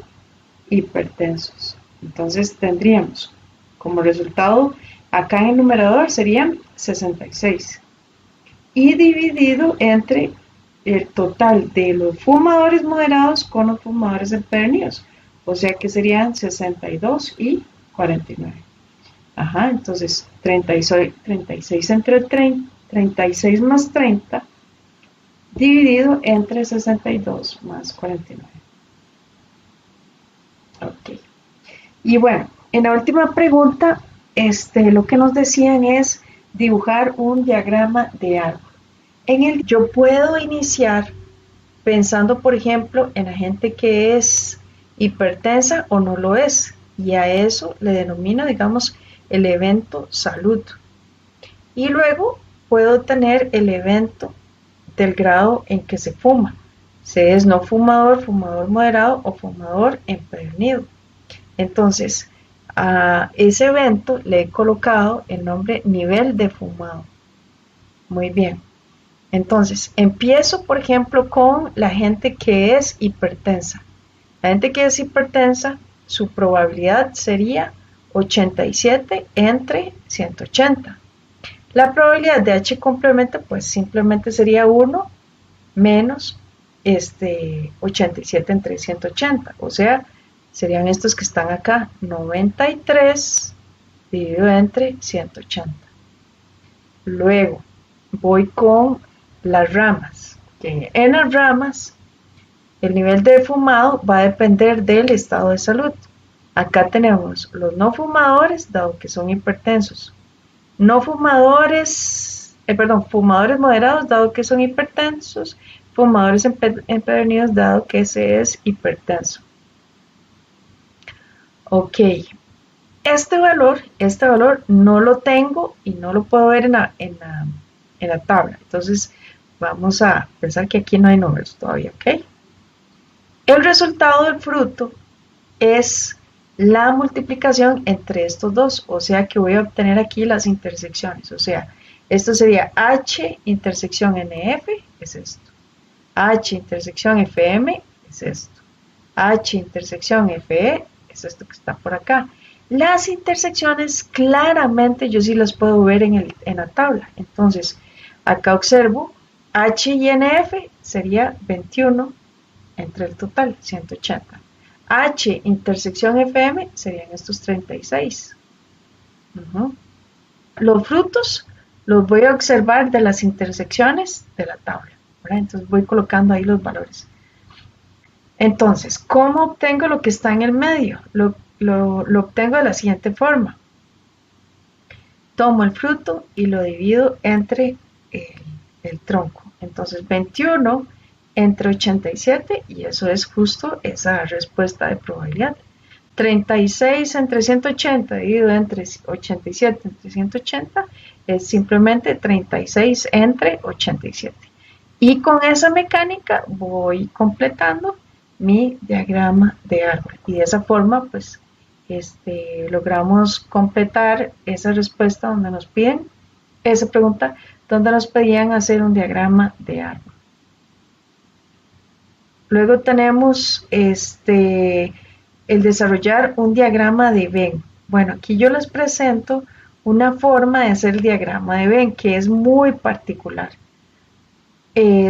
hipertensos. Entonces tendríamos como resultado acá en el numerador serían 66 y dividido entre el total de los fumadores moderados con los fumadores empedernidos, o sea que serían 62 y 49. Entonces 36 entre 30, 36 más 30 dividido entre 62 más 49. Ok. Y bueno, en la última pregunta, lo que nos decían es dibujar un diagrama de árbol. En el yo puedo iniciar pensando, por ejemplo, en la gente que es hipertensa o no lo es, y a eso le denomino, digamos, el evento salud. Y luego puedo tener el evento del grado en que se fuma. Se es no fumador, fumador moderado o fumador empedernido. Entonces, a ese evento le he colocado el nombre nivel de fumado. Muy bien. Entonces, empiezo, por ejemplo, con la gente que es hipertensa. La gente que es hipertensa, su probabilidad sería 87 entre 180. La probabilidad de H complemento, pues simplemente sería 1 menos 87 entre 180. O sea, serían estos que están acá, 93 dividido entre 180. Luego voy con las ramas. En las ramas, el nivel de fumado va a depender del estado de salud. Acá tenemos los no fumadores, dado que son hipertensos. Fumadores moderados, dado que son hipertensos. Fumadores empedernidos, dado que se es hipertenso. Ok, este valor no lo tengo y no lo puedo ver en la tabla. Entonces vamos a pensar que aquí no hay números todavía, ¿ok? El resultado del fruto es la multiplicación entre estos dos, o sea que voy a obtener aquí las intersecciones, o sea, esto sería H intersección NF, es esto, H intersección FM, es esto, H intersección FE, es esto que está por acá. Las intersecciones claramente yo sí las puedo ver en la tabla, entonces acá observo H y NF sería 21 entre el total, 180. H intersección FM serían estos 36. Los frutos los voy a observar de las intersecciones de la tabla, ¿verdad? Entonces voy colocando ahí los valores. Entonces, ¿cómo obtengo lo que está en el medio? Lo obtengo de la siguiente forma. Tomo el fruto y lo divido entre el tronco. Entonces, 21 entre 87, y eso es justo esa respuesta de probabilidad. 36 entre 180 dividido entre 87 entre 180 es simplemente 36 entre 87. Y con esa mecánica voy completando mi diagrama de árbol. Y de esa forma, pues, logramos completar esa respuesta donde nos piden, esa pregunta, donde nos pedían hacer un diagrama de árbol. Luego tenemos el desarrollar un diagrama de Venn. Bueno, aquí yo les presento una forma de hacer el diagrama de Venn que es muy particular.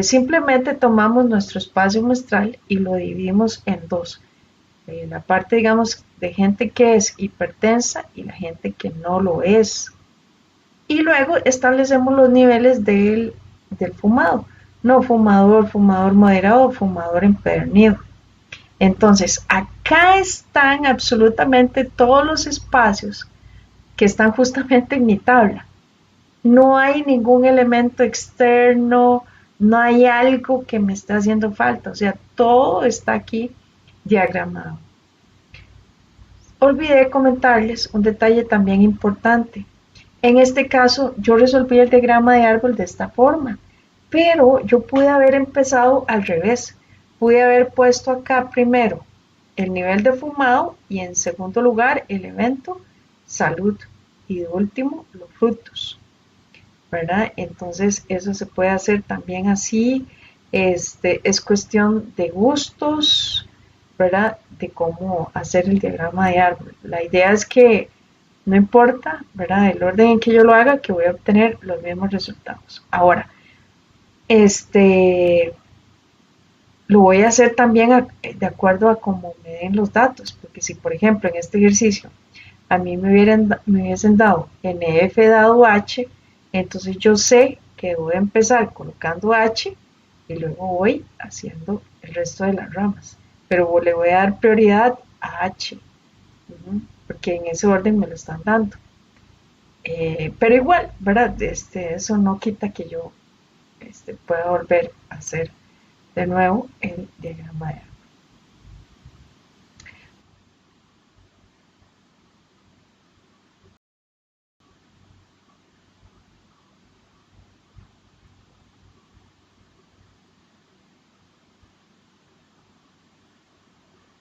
Simplemente tomamos nuestro espacio muestral y lo dividimos en dos. La parte, digamos, de gente que es hipertensa y la gente que no lo es. Y luego establecemos los niveles del fumado. No fumador, fumador moderado, fumador empedernido. Entonces, acá están absolutamente todos los espacios que están justamente en mi tabla. No hay ningún elemento externo, no hay algo que me esté haciendo falta, o sea, todo está aquí diagramado. Olvidé comentarles un detalle también importante. En este caso, yo resolví el diagrama de árbol de esta forma, pero yo pude haber empezado al revés. Pude haber puesto acá primero el nivel de fumado y en segundo lugar el evento salud y de último los frutos, ¿verdad? Entonces eso se puede hacer también así, es cuestión de gustos, ¿verdad? De cómo hacer el diagrama de árbol. La idea es que no importa, ¿verdad? El orden en que yo lo haga, que voy a obtener los mismos resultados. Ahora, lo voy a hacer también de acuerdo a cómo me den los datos, porque si por ejemplo en este ejercicio a mí me hubiesen dado NF dado H, entonces yo sé que voy a empezar colocando H y luego voy haciendo el resto de las ramas, pero le voy a dar prioridad a H, porque en ese orden me lo están dando. Pero igual, ¿verdad? Eso no quita que yo pueda volver a hacer de nuevo el diagrama de